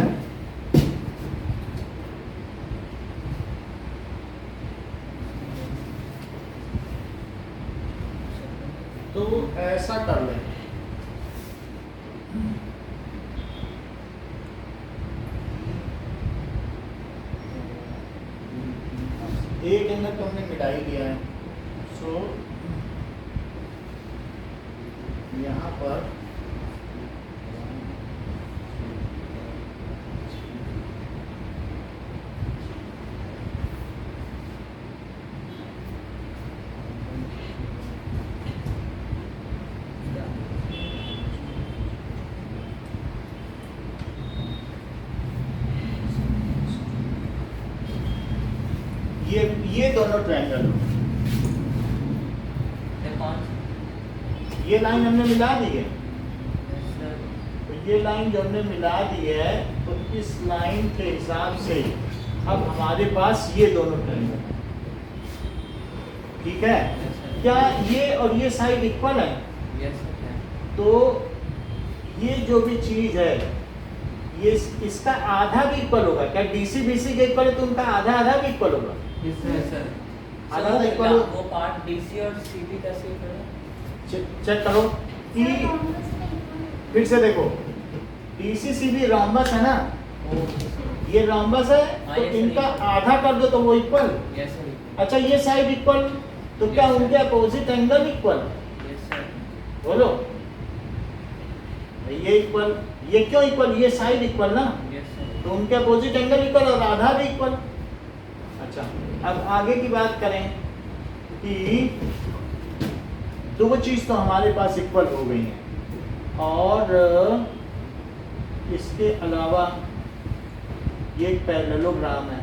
[SPEAKER 1] तो ऐसा कर लें, एक एंगल तो हमने मिटा ही दिया है। सो यहाँ पर ये दोनों ट्रायंगल,
[SPEAKER 2] ये कौन सा?
[SPEAKER 1] ये लाइन हमने मिला दी है,
[SPEAKER 2] Yes, sir.
[SPEAKER 1] तो ये लाइन जो हमने मिला दी है, तो इस लाइन के हिसाब से अब हमारे पास ये दोनों ट्रायंगल, ठीक है।
[SPEAKER 2] Yes, sir.
[SPEAKER 1] क्या ये और ये साइड इक्वल है?
[SPEAKER 2] Yes, sir.
[SPEAKER 1] तो ये जो भी चीज है, ये इसका आधा भी इक्वल होगा क्या? डीसी बीसी के इक्वल है तो उनका आधा आधा भी इक्वल होगा।
[SPEAKER 2] Yes, sir.
[SPEAKER 1] आधा
[SPEAKER 2] So,
[SPEAKER 1] आधा इक्वल
[SPEAKER 2] वो पार्ट डीसी और सीबी कैसे करें?
[SPEAKER 1] चेक करो कि फिर से देखो, डीसी सीबी रोम्बस है ना, ये रोम्बस है,
[SPEAKER 2] हाँ,
[SPEAKER 1] तो
[SPEAKER 2] ये सही
[SPEAKER 1] इनका
[SPEAKER 2] है।
[SPEAKER 1] आधा कर दो तो वो इक्वल।
[SPEAKER 2] Yes, sir.
[SPEAKER 1] अच्छा ये साइड इक्वल, तो क्या
[SPEAKER 2] Yes, sir.
[SPEAKER 1] उनके opposite angle equal?
[SPEAKER 2] Yes, sir.
[SPEAKER 1] बोलो, ये इक्वल, ये क्यों इक्वल? ये साइड इक्वल ना,
[SPEAKER 2] Yes, sir.
[SPEAKER 1] तो उनके अपोजिट एंगल इक्वल और आधा भी इक्वल। अच्छा, अब आगे की बात करें कि दो चीज तो हमारे पास इक्वल हो गई हैं, और इसके अलावा ये एक पैरेललोग्राम है।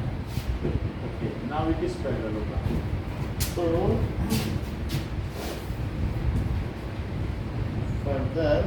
[SPEAKER 1] Okay, now it is parallelogram. तो फर्दर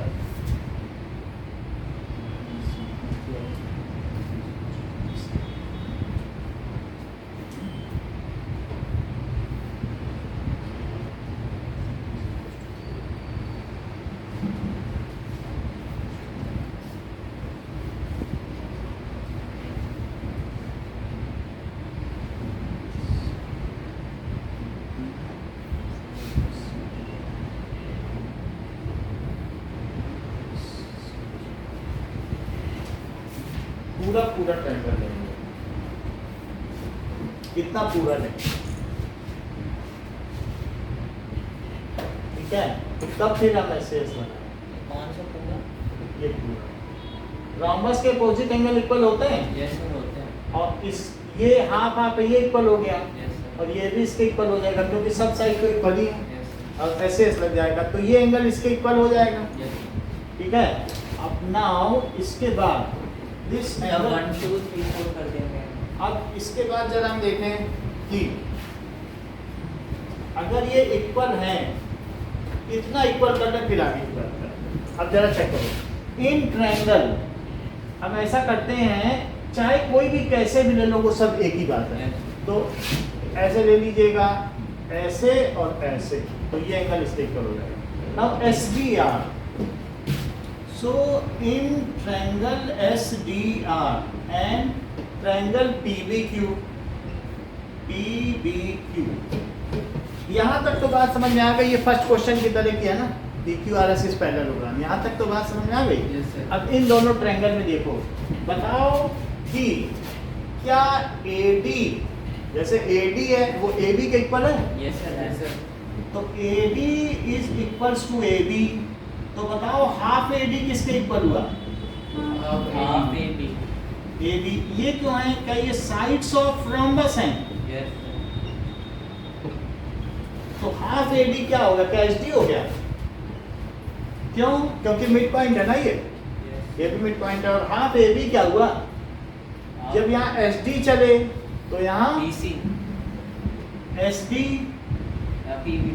[SPEAKER 1] पूरा पूरा ट्रायंगल लेंगे, इतना पूरा लेंगे, ठीक है। तब फिर हम ऐसे बनाएंगे,
[SPEAKER 2] कौन सा पूरा?
[SPEAKER 1] ये पूरा रोम्बस के अपोजिट एंगल इक्वल होते हैं,
[SPEAKER 2] Yes, sir, होते हैं.
[SPEAKER 1] और इस ये हाफ हाफ है, ये इक्वल हो गया,
[SPEAKER 2] Yes, sir.
[SPEAKER 1] और ये भी इसके इक्वल हो जाएगा क्योंकि सब साइड को इक्वल ही है,
[SPEAKER 2] Yes, sir.
[SPEAKER 1] और ऐसे लग जाएगा, तो ये एंगल इसके इक्वल हो जाएगा,
[SPEAKER 2] Yes, sir.
[SPEAKER 1] ठीक है। अब नाउ इसके बाद दिस
[SPEAKER 2] अब
[SPEAKER 1] एंगल,
[SPEAKER 2] 1 2 3 4 कर देंगे.
[SPEAKER 1] अब इसके बाद जरा हम देखें कि अगर ये इक्वल है, इतना इक्वल करना, फिर आगे की बात करें। अब जरा चेक करो, इन ट्रायंगल हम ऐसा करते हैं, चाहे कोई भी कैसे भी ले लो, वो सब एक ही बात है। तो ऐसे ले लीजिएगा, ऐसे और ऐसे, तो ये एंगल इसके इक्वल हो जाएगा। Now S D R, so in triangle S D R and triangle PBQ, यहाँ तक तो बात समझ में आ गई। ये फर्स्ट क्वेश्चन की तरह की है ना, PQRS इज पैरेललोग्राम, यहाँ तक तो बात समझ में आ गई।
[SPEAKER 2] Yes, sir.
[SPEAKER 1] अब इन दोनों ट्रायंगल में देखो, बताओ कि क्या AD, जैसे AD है वो AB के इक्वल है,
[SPEAKER 2] Yes, sir. Yes, sir.
[SPEAKER 1] तो AD is equals to AB, तो बताओ हाफ AD किसके इक्वल हुआ?
[SPEAKER 2] Half AB.
[SPEAKER 1] AB, ये क्यों है? क्या ये साइड्स ऑफ रोम्बस हैं?
[SPEAKER 2] Yes, sir.
[SPEAKER 1] तो हाफ AD क्या होगा? क्या SD हो गया? क्यों? क्योंकि मिड पॉइंट है ना ये
[SPEAKER 2] Yes.
[SPEAKER 1] भी मिड पॉइंट है, और हाफ AB क्या हुआ? जब यहाँ SD चले तो यहाँ
[SPEAKER 2] BC.
[SPEAKER 1] SD
[SPEAKER 2] PB.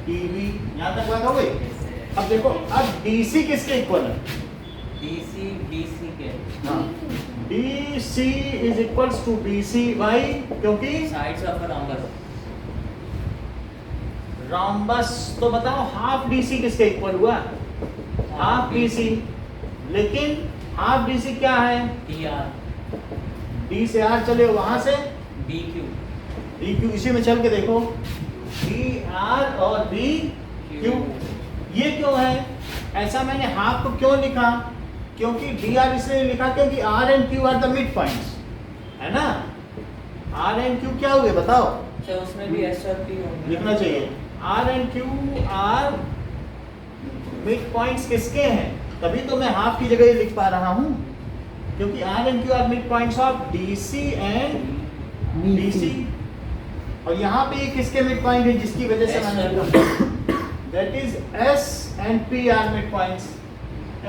[SPEAKER 1] PB, यहाँ तक बात हो गई।
[SPEAKER 2] Yes, sir.
[SPEAKER 1] अब देखो, अब DC किसके इक्वल है?
[SPEAKER 2] DC BC के
[SPEAKER 1] हाँ, BC is equals to BC, why? क्योंकि
[SPEAKER 2] sides of a rhombus.
[SPEAKER 1] Rhombus, तो बताओ हाफ DC किसके इक्वल हुआ? हाफ BC, लेकिन हाफ DC क्या है?
[SPEAKER 2] DR.
[SPEAKER 1] D से R चले, वहां से
[SPEAKER 2] BQ.
[SPEAKER 1] DQ, इसी में चल के देखो, DR और BQ, ये क्यों है? ऐसा मैंने हाफ को क्यों लिखा? क्योंकि DR इसलिए लिखा क्योंकि R and Q are the mid points, है ना। R and Q क्या हुए बताओ?
[SPEAKER 2] अच्छा, उसमें भी S और P होंगे.
[SPEAKER 1] लिखना चाहिए, R and Q are mid points किसके हैं? तभी तो मैं हाफ की जगह ये लिख पा रहा हूँ, क्योंकि R and Q are mid points of DC and BC, और यहाँ पे ये किसके मिड पॉइंट है जिसकी वजह से मैंने लिखा, that is S and P are mid points.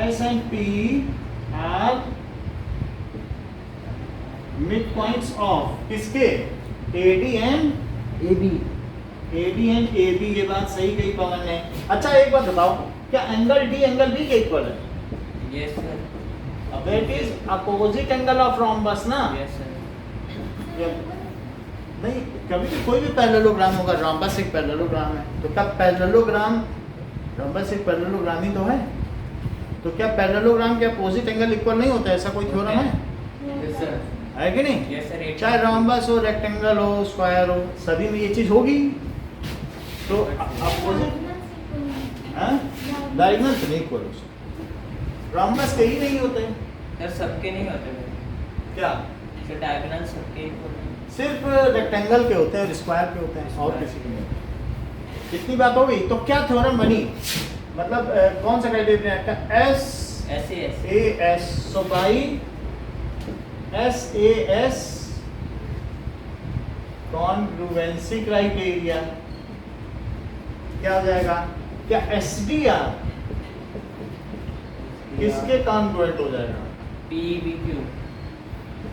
[SPEAKER 1] S and P are mid points of किसके? AD and
[SPEAKER 3] A B
[SPEAKER 1] AB and AB, ये बात सही कही पवन ने। अच्छा एक बात बताओ, क्या एंगल D एंगल B के इक्वल है?
[SPEAKER 2] Yes sir.
[SPEAKER 1] That is opposite angle of rhombus ना।
[SPEAKER 2] Yes sir.
[SPEAKER 1] नहीं, कभी भी कोई भी पैरेललोग्राम होगा, रोम्बस एक पैरेललोग्राम है, तो क्या पैरेललोग्राम, रोम्बस एक पैरेललोग्राम ही तो है, तो क्या पैरेललोग्राम के अपोजिट एंगल इक्वल नहीं होता? ऐसा कोई थ्योरम है?
[SPEAKER 2] Yes sir.
[SPEAKER 1] है कि नहीं?
[SPEAKER 2] Yes sir.
[SPEAKER 1] चाहे रोम्बस हो, रेक्टेंगल हो, स्क्वायर हो, सभी में ये चीज होगी। तो अपोजिट डायगोनल तो नहीं इक्वल हो सकते, रोम्बस के ही नहीं होते हैं।
[SPEAKER 2] सर सबके नहीं होते भाई।
[SPEAKER 1] क्या?
[SPEAKER 2] सर डायगोनल सबके इक्वल है।
[SPEAKER 1] सिर्फ रेक्टेंगल के होते हैं और स्क्वायर के होते हैं, और किसी के नहीं होते। इतनी बात हो गई। तो क्या थ्योरम बनी, मतलब कौन सा क्राइटेरिया है? SAS। So by SAS congruency criteria क्या हो जाएगा? क्या SDR किसके कॉन्ग्रुएंट हो जाएगा?
[SPEAKER 2] PBQ।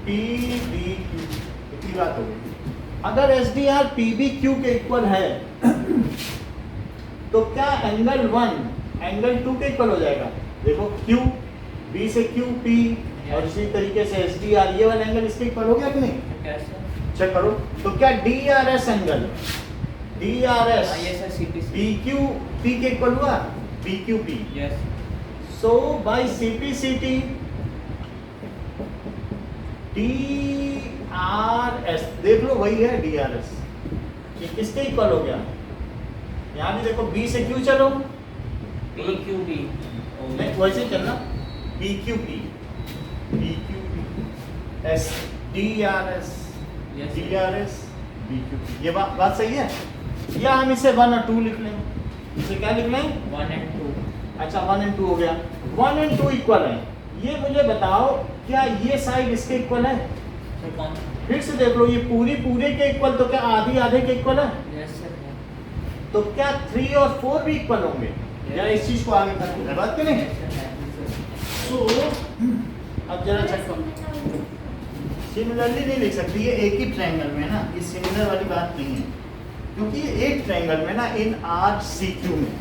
[SPEAKER 1] PBQ। इतनी बात हो गई। अगर SDR PBQ के इक्वल है तो क्या एंगल 1 एंगल 2 के इक्वल हो जाएगा? देखो Q, B से Q P, और इसी तरीके से SDR, ये वाला एंगल इसके इक्वल हो गया कि नहीं?
[SPEAKER 2] कैसे?
[SPEAKER 1] चेक करो। तो क्या DRS angle, DRS
[SPEAKER 2] yes sir. CPC।
[SPEAKER 1] PQ P के इक्वल हुआ? PQP।
[SPEAKER 2] यस।
[SPEAKER 1] सो बाय CPCT DRS, देख लो वही है DRS, ये किसके इक्वल हो गया? यहाँ भी देखो B से Q चलो,
[SPEAKER 2] PQB।
[SPEAKER 1] नहीं वैसे ही चलना, PQP S DRS
[SPEAKER 2] Yes, sir.
[SPEAKER 1] DRS BQP, ये बात सही है? या हम इसे 1 और 2 लिख लें? इसे क्या लिख लें?
[SPEAKER 2] 1 and 2।
[SPEAKER 1] अच्छा 1 और 2 हो गया। 1 और 2 इक्वल है। ये मुझे बताओ, क्या ये साइड इसके इक्वल है?
[SPEAKER 2] सर कौन?
[SPEAKER 1] फिर से देख लो, ये पूरे के इक्वल, तो क्या आधी आधे के इक्वल है?
[SPEAKER 2] Yes sir.
[SPEAKER 1] तो क्या 3 और 4 भी इक्वल होंगे? या इस चीज को आगे करना है, बात क्यों नहीं? तो अब जरा चेक करो, सिमिलरली नहीं लिख सकती, ये एक ही ट्रायंगल में ना, ये सिमिलर वाली बात नहीं है, क्योंकि ये एक ट्रायंगल में ना इन RCQ में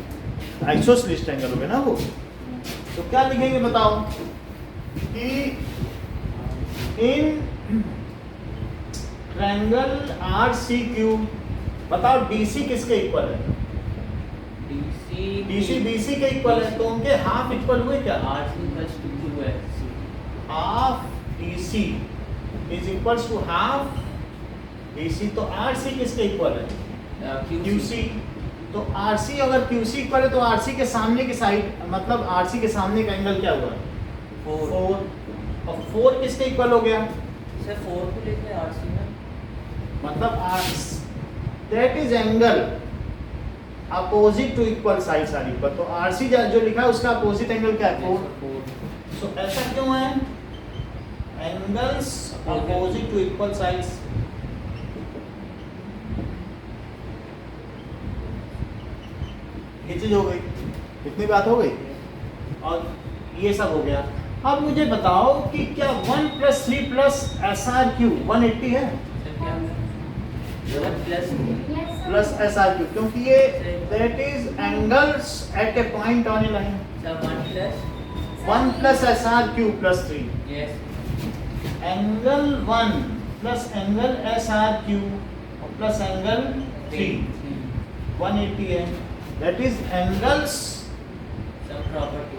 [SPEAKER 1] आइसोसेलेस ट्रायंगल हो गया ना वो। तो क्या लिखेंगे बताओ कि इन ट्रायंगल RCQ, बताओ DC किसके इक्वल है? DC BC के इक्वल है, तो उनके हाफ इक्वल हुए क्या?
[SPEAKER 2] RC + 2QS।
[SPEAKER 1] Half DC is equals to half BC, तो RC किसके इक्वल है? QC। तो RC अगर QC इक्वल है तो RC के सामने की साइड, मतलब RC के सामने का एंगल क्या हुआ? 4। और 4 किसके इक्वल हो गया?
[SPEAKER 2] सर 4 को लेके RC में,
[SPEAKER 1] मतलब that is angle opposite to equal sides are equal, तो RC जो लिखा है उसका अपोजिट एंगल क्या है? 4। सो ऐसा क्यों है? Angles opposite to equal sides. ये चीज हो गई, इतनी बात हो गई, और ये सब हो गया। अब मुझे बताओ कि क्या 1 + 3 + SRQ 180 है?
[SPEAKER 2] सर क्या? सर प्लस
[SPEAKER 1] प्लस SRQ, क्योंकि ये that is angles eight A point on A line.
[SPEAKER 2] Sir 1
[SPEAKER 1] 1 + SRQ + 3,
[SPEAKER 2] yes.
[SPEAKER 1] Angle 1 plus angle SRQ plus angle 3 180 है। That is angles,
[SPEAKER 2] sum property.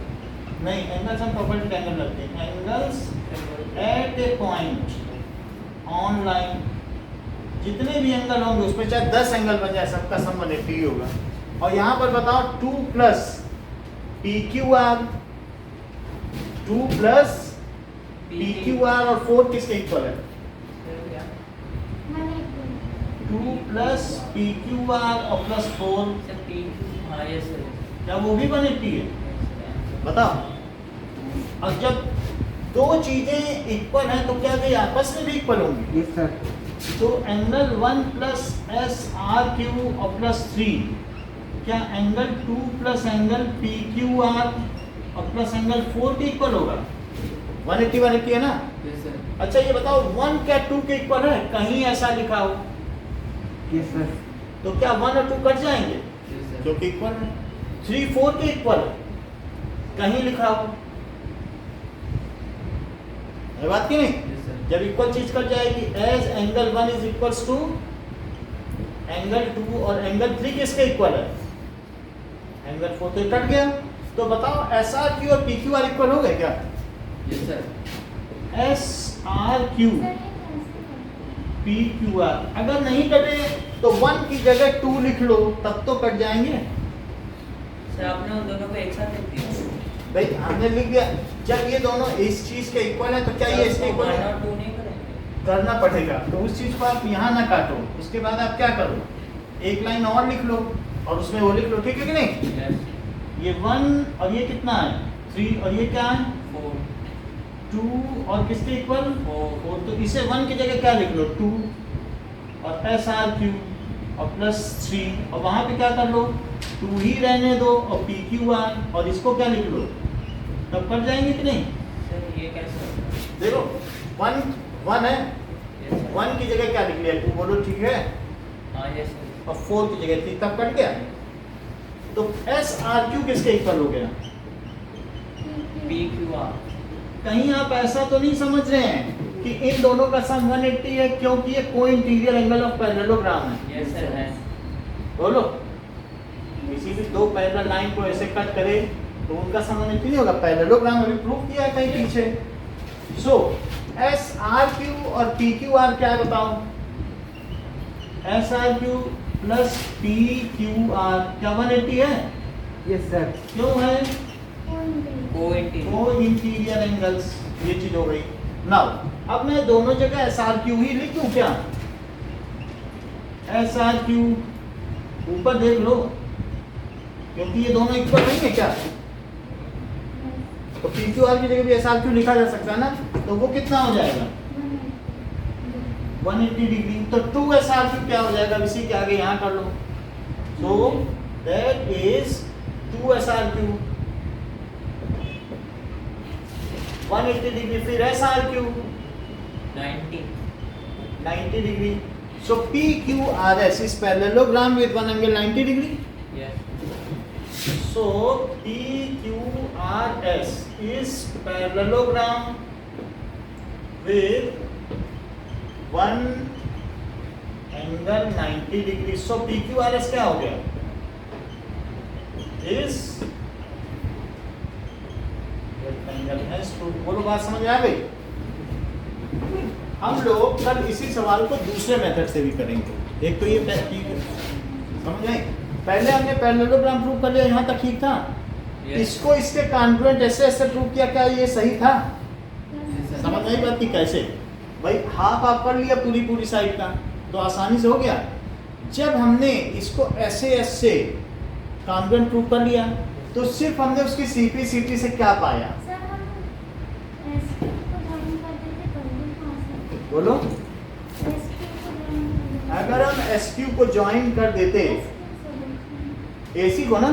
[SPEAKER 1] नहीं एंगल्स हम प्रॉपर्टी एंगल लगते हैं, angles eight A point on line, जितने भी angle होंगे उसमें चाहे 10 एंगल बन जाए, सबका सम 180 होगा। और यहाँ पर बताओ 2 + PQR, 2 + PQR और 4 किसके इक्वल है? 2 + PQR और +4,
[SPEAKER 2] सर PQ, हाँ यस सर।
[SPEAKER 1] क्या वो भी 180 है? बताओ। अब जब दो चीजें इक्वल हैं तो क्या वे आपस में भी इक्वल होंगी?
[SPEAKER 3] Yes sir.
[SPEAKER 1] तो एंगल 1 + SRQ और +3, क्या एंगल 2 + एंगल PQR और प्लस एंगल 4 के इक्वल होगा? 180 है ना?
[SPEAKER 2] Yes sir.
[SPEAKER 1] अच्छा ये बताओ 1 क्या 2 के इक्वल है? कहीं ऐसा लिखा हो?
[SPEAKER 3] Yes sir.
[SPEAKER 1] तो क्या 1 और 2 कट जाएंगे
[SPEAKER 2] Yes, sir.
[SPEAKER 1] क्योंकि इक्वल है। 3 4 के इक्वल है, कहीं लिखा हो है बात की नहीं।
[SPEAKER 2] Yes, sir.
[SPEAKER 1] जब इक्वल चीज कट जाएगी, as angle 1 is equals to angle 2 और एंगल 3 किसके इक्वल है, एंगल 4, तो कट गया। तो बताओ एस आर क्यू और पी क्यू आर इक्वल हो गए क्या?
[SPEAKER 2] Yes, sir.
[SPEAKER 1] S R Q
[SPEAKER 4] sir ये कैसे करते
[SPEAKER 1] पी क्यू आर अगर नहीं कटे तो 1 की जगह 2 लिख लो, तब तो कट जाएंगे।
[SPEAKER 2] सर आपने उन दोनों को एक साथ लिख दिया।
[SPEAKER 1] भाई हमने लिख दिया, जब ये दोनों इस चीज के इक्वल है तो क्या ये इसके इक्वल है?
[SPEAKER 2] 1 और 2 नहीं करेंगे।
[SPEAKER 1] करना पड़ेगा। तो उस चीज को आप यहाँ ना काटो, उसके बाद आप क्या करो, एक लाइन और लिख लो और उसमें वो लिख लो, ठीक है कि नहीं?
[SPEAKER 2] Yes.
[SPEAKER 1] ये 1 और ये कितना है 3 और ये क्या है
[SPEAKER 2] 4.
[SPEAKER 1] 2 और किसके इक्वल
[SPEAKER 2] 4.
[SPEAKER 1] तो इसे 1 की जगह क्या लिख लो 2 और एस आर क्यू और प्लस 3 और वहां पे क्या कर लो 2 ही रहने दो और पी क्यू आर और इसको क्या लिख लो, तब कट जाएंगे कि नहीं?
[SPEAKER 2] सर ये कैसे होता है?
[SPEAKER 1] देखो 1 है,
[SPEAKER 2] Yes, sir.
[SPEAKER 1] 1 की जगह क्या लिख लिया 2, बोलो ठीक है,
[SPEAKER 2] हाँ, yes, sir.
[SPEAKER 1] और 4 की जगह 3, तब कट गया। तो एस आर क्यू किसके इक्वल हो गया?
[SPEAKER 2] PQR.
[SPEAKER 1] कहीं आप ऐसा तो नहीं समझ रहे हैं कि इन दोनों का सम 180 है क्योंकि ये को इंटीरियर एंगल ऑफ पैरेललोग्राम है।
[SPEAKER 2] Yes, sir. है.
[SPEAKER 1] बोलो किसी भी दो पैरेलल लाइन को ऐसे कट करे तो उनका सम 180 नहीं होगा, पैरेललोग्राम अभी प्रूव किया है कहीं पीछे। सो एस आर क्यू और पी क्यू आर क्या है बताओ? S R Q plus P Q are क्या 180 है?
[SPEAKER 3] Yes sir.
[SPEAKER 1] क्यों है?
[SPEAKER 2] Co-interior.
[SPEAKER 1] वो इंटीरियर एंगल्स, ये चीज हो गई। नाउ अब मैं दोनों जगह एस आर क्यू ही लिख दूं क्या? एस आर क्यू ऊपर देख लो क्योंकि ये दोनों इक्वल नहीं है क्या, तो पी क्यू आर की जगह भी एस आर क्यू लिखा जा सकता है ना, तो वो कितना हो जाएगा 180 डिग्री। तो 2 एस आर क्यू क्या हो जाएगा, इसी के आगे यहाँ कर लो, so that is 2 S R Q 180 degree, फिर S R Q
[SPEAKER 2] 90.
[SPEAKER 1] 90 degree. So P Q R S is parallelogram with one angle 90 degree.
[SPEAKER 2] Yes.
[SPEAKER 1] So PQRS is parallelogram with one angle 90 degree. So PQRS क्या हो गया? Is rectangle has to, बोलो बात समझ में आ गई? हम लोग कल इसी सवाल को दूसरे मेथड से भी करेंगे। एक तो ये समझ आए, पहले हमने पैरेललोग्राम प्रूव कर लिया, यहाँ तक ठीक था।
[SPEAKER 2] Yes.
[SPEAKER 1] इसको इसके कॉन्ग्रुएंट ऐसे ऐसे प्रूव किया, क्या ये सही था? समझ नहीं बात की कैसे? भाई हाफ आप कर लिया पूरी साइड का तो आसानी से हो गया। जब हमने इसको ऐसे ऐसे कॉन्ग्रुएंट प्रूव कर लिया तो सिर्फ हमने उसकी सीपी सीटी से क्या पाया?
[SPEAKER 4] सर हम एसक्यू को ज्वाइन कर देते तो भी कहाँ से?
[SPEAKER 1] बोलो,
[SPEAKER 4] एसक्यू को ज्वाइन कर देते।
[SPEAKER 1] अगर हम एस क्यू को ज्वाइन कर देते एसी को ना,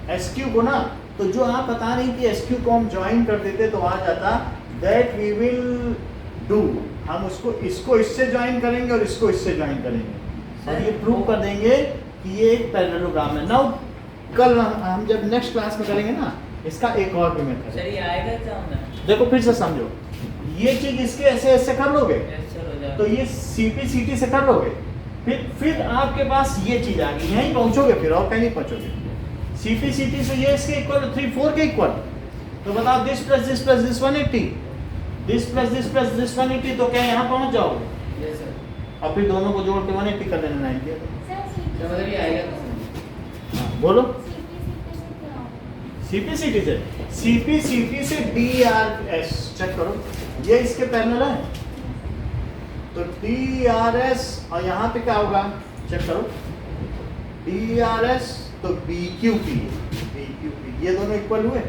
[SPEAKER 1] एस क्यू को ना, तो जो आप बता रही कि एस क्यू को हम ज्वाइन कर देते तो आ जाता दैट वी विल डू, हम उसको इसको इससे ज्वाइन करेंगे और इसको इससे ज्वाइन करेंगे और ये प्रूव कर देंगे कि ये एक पैरेललोग्राम है। नाउ कल हम जब नेक्स्ट क्लास में करेंगे ना इसका एक और भी मेथड
[SPEAKER 2] सर
[SPEAKER 1] है।
[SPEAKER 2] ये आएगा एग्जाम में?
[SPEAKER 1] देखो फिर से समझो, ये चीज इसके ऐसे ऐसे कर लोगे
[SPEAKER 2] Yes, sir, हो जाएगा.
[SPEAKER 1] तो ये सीपी सीटी से कर लोगे, फिर आपके पास ये चीज आ गई, यहीं पहुंचोगे फिर और कहीं नहीं पहुंचोगे। सीपी सीटी से ये इसके इक्वल 3 4 के इक्वल, तो बताओ this plus this plus this 180, this plus this plus this 180, तो क्या यहाँ पहुंच जाओगे?
[SPEAKER 2] Yes, sir.
[SPEAKER 1] और फिर दोनों को जोड़ के 180 कर देना 90।
[SPEAKER 4] सर
[SPEAKER 2] तो मतलब ये आएगा तो
[SPEAKER 1] हाँ, बोलो
[SPEAKER 4] सीपी से क्या होगा?
[SPEAKER 1] सीपी सीटी से डी आर एस चेक करो, ये इसके पैरेलल है तो डी आर एस और यहाँ पे क्या होगा चेक करो, डी आर एस तो बी क्यू पी, ये दोनों इक्वल हुए,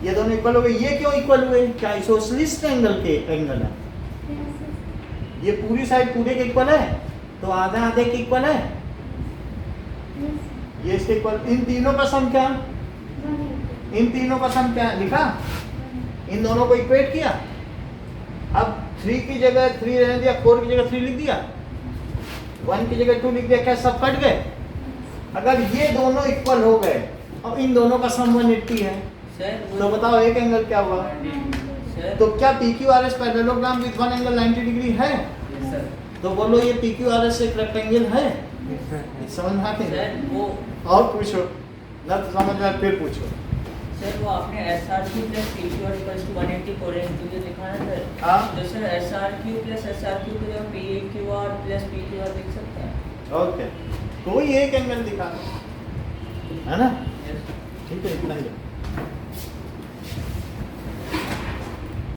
[SPEAKER 1] ये दोनों इक्वल हो गए। ये क्यों इक्वल हुए? क्या आइसोसेलेस एंगल के एंगल है, ये पूरी साइड पूरे के इक्वल है तो आधा आधे के इक्वल है, ये इसके इक्वल। इन तीनों का सम क्या, इन तीनों का सम क्या लिखा, इन दोनों को इक्वेट किया। अब 3 की जगह 3 रहने दिया, 4 की जगह 3 लिख दिया, 1 की जगह 2 लिख दिया, क्या सब कट गए? अगर ये दोनों इक्वल हो गए और इन दोनों का सम 180 है
[SPEAKER 2] सर
[SPEAKER 1] तो बताओ एक एंगल क्या हुआ?
[SPEAKER 2] सर
[SPEAKER 1] तो क्या PQRS parallelogram with one angle 90 degree है?
[SPEAKER 2] yes, सर
[SPEAKER 1] तो बोलो ये PQRS एक रेक्टेंगल है? समझ में आती है?
[SPEAKER 2] सर वो
[SPEAKER 1] और पूछो ना, तो समझ में आए फिर पूछो।
[SPEAKER 2] सर वो आपने SRQ plus PQR equals to 180 coordinate जो लिखा है सर,
[SPEAKER 1] हाँ
[SPEAKER 2] तो सर SRQ प्लस SRQ की जगह PQR प्लस PQR लिख सकते हैं।
[SPEAKER 1] ओके, कोई एक एंगल दिखा दो, है ना?
[SPEAKER 2] यस
[SPEAKER 1] ठीक है, इतना ही है।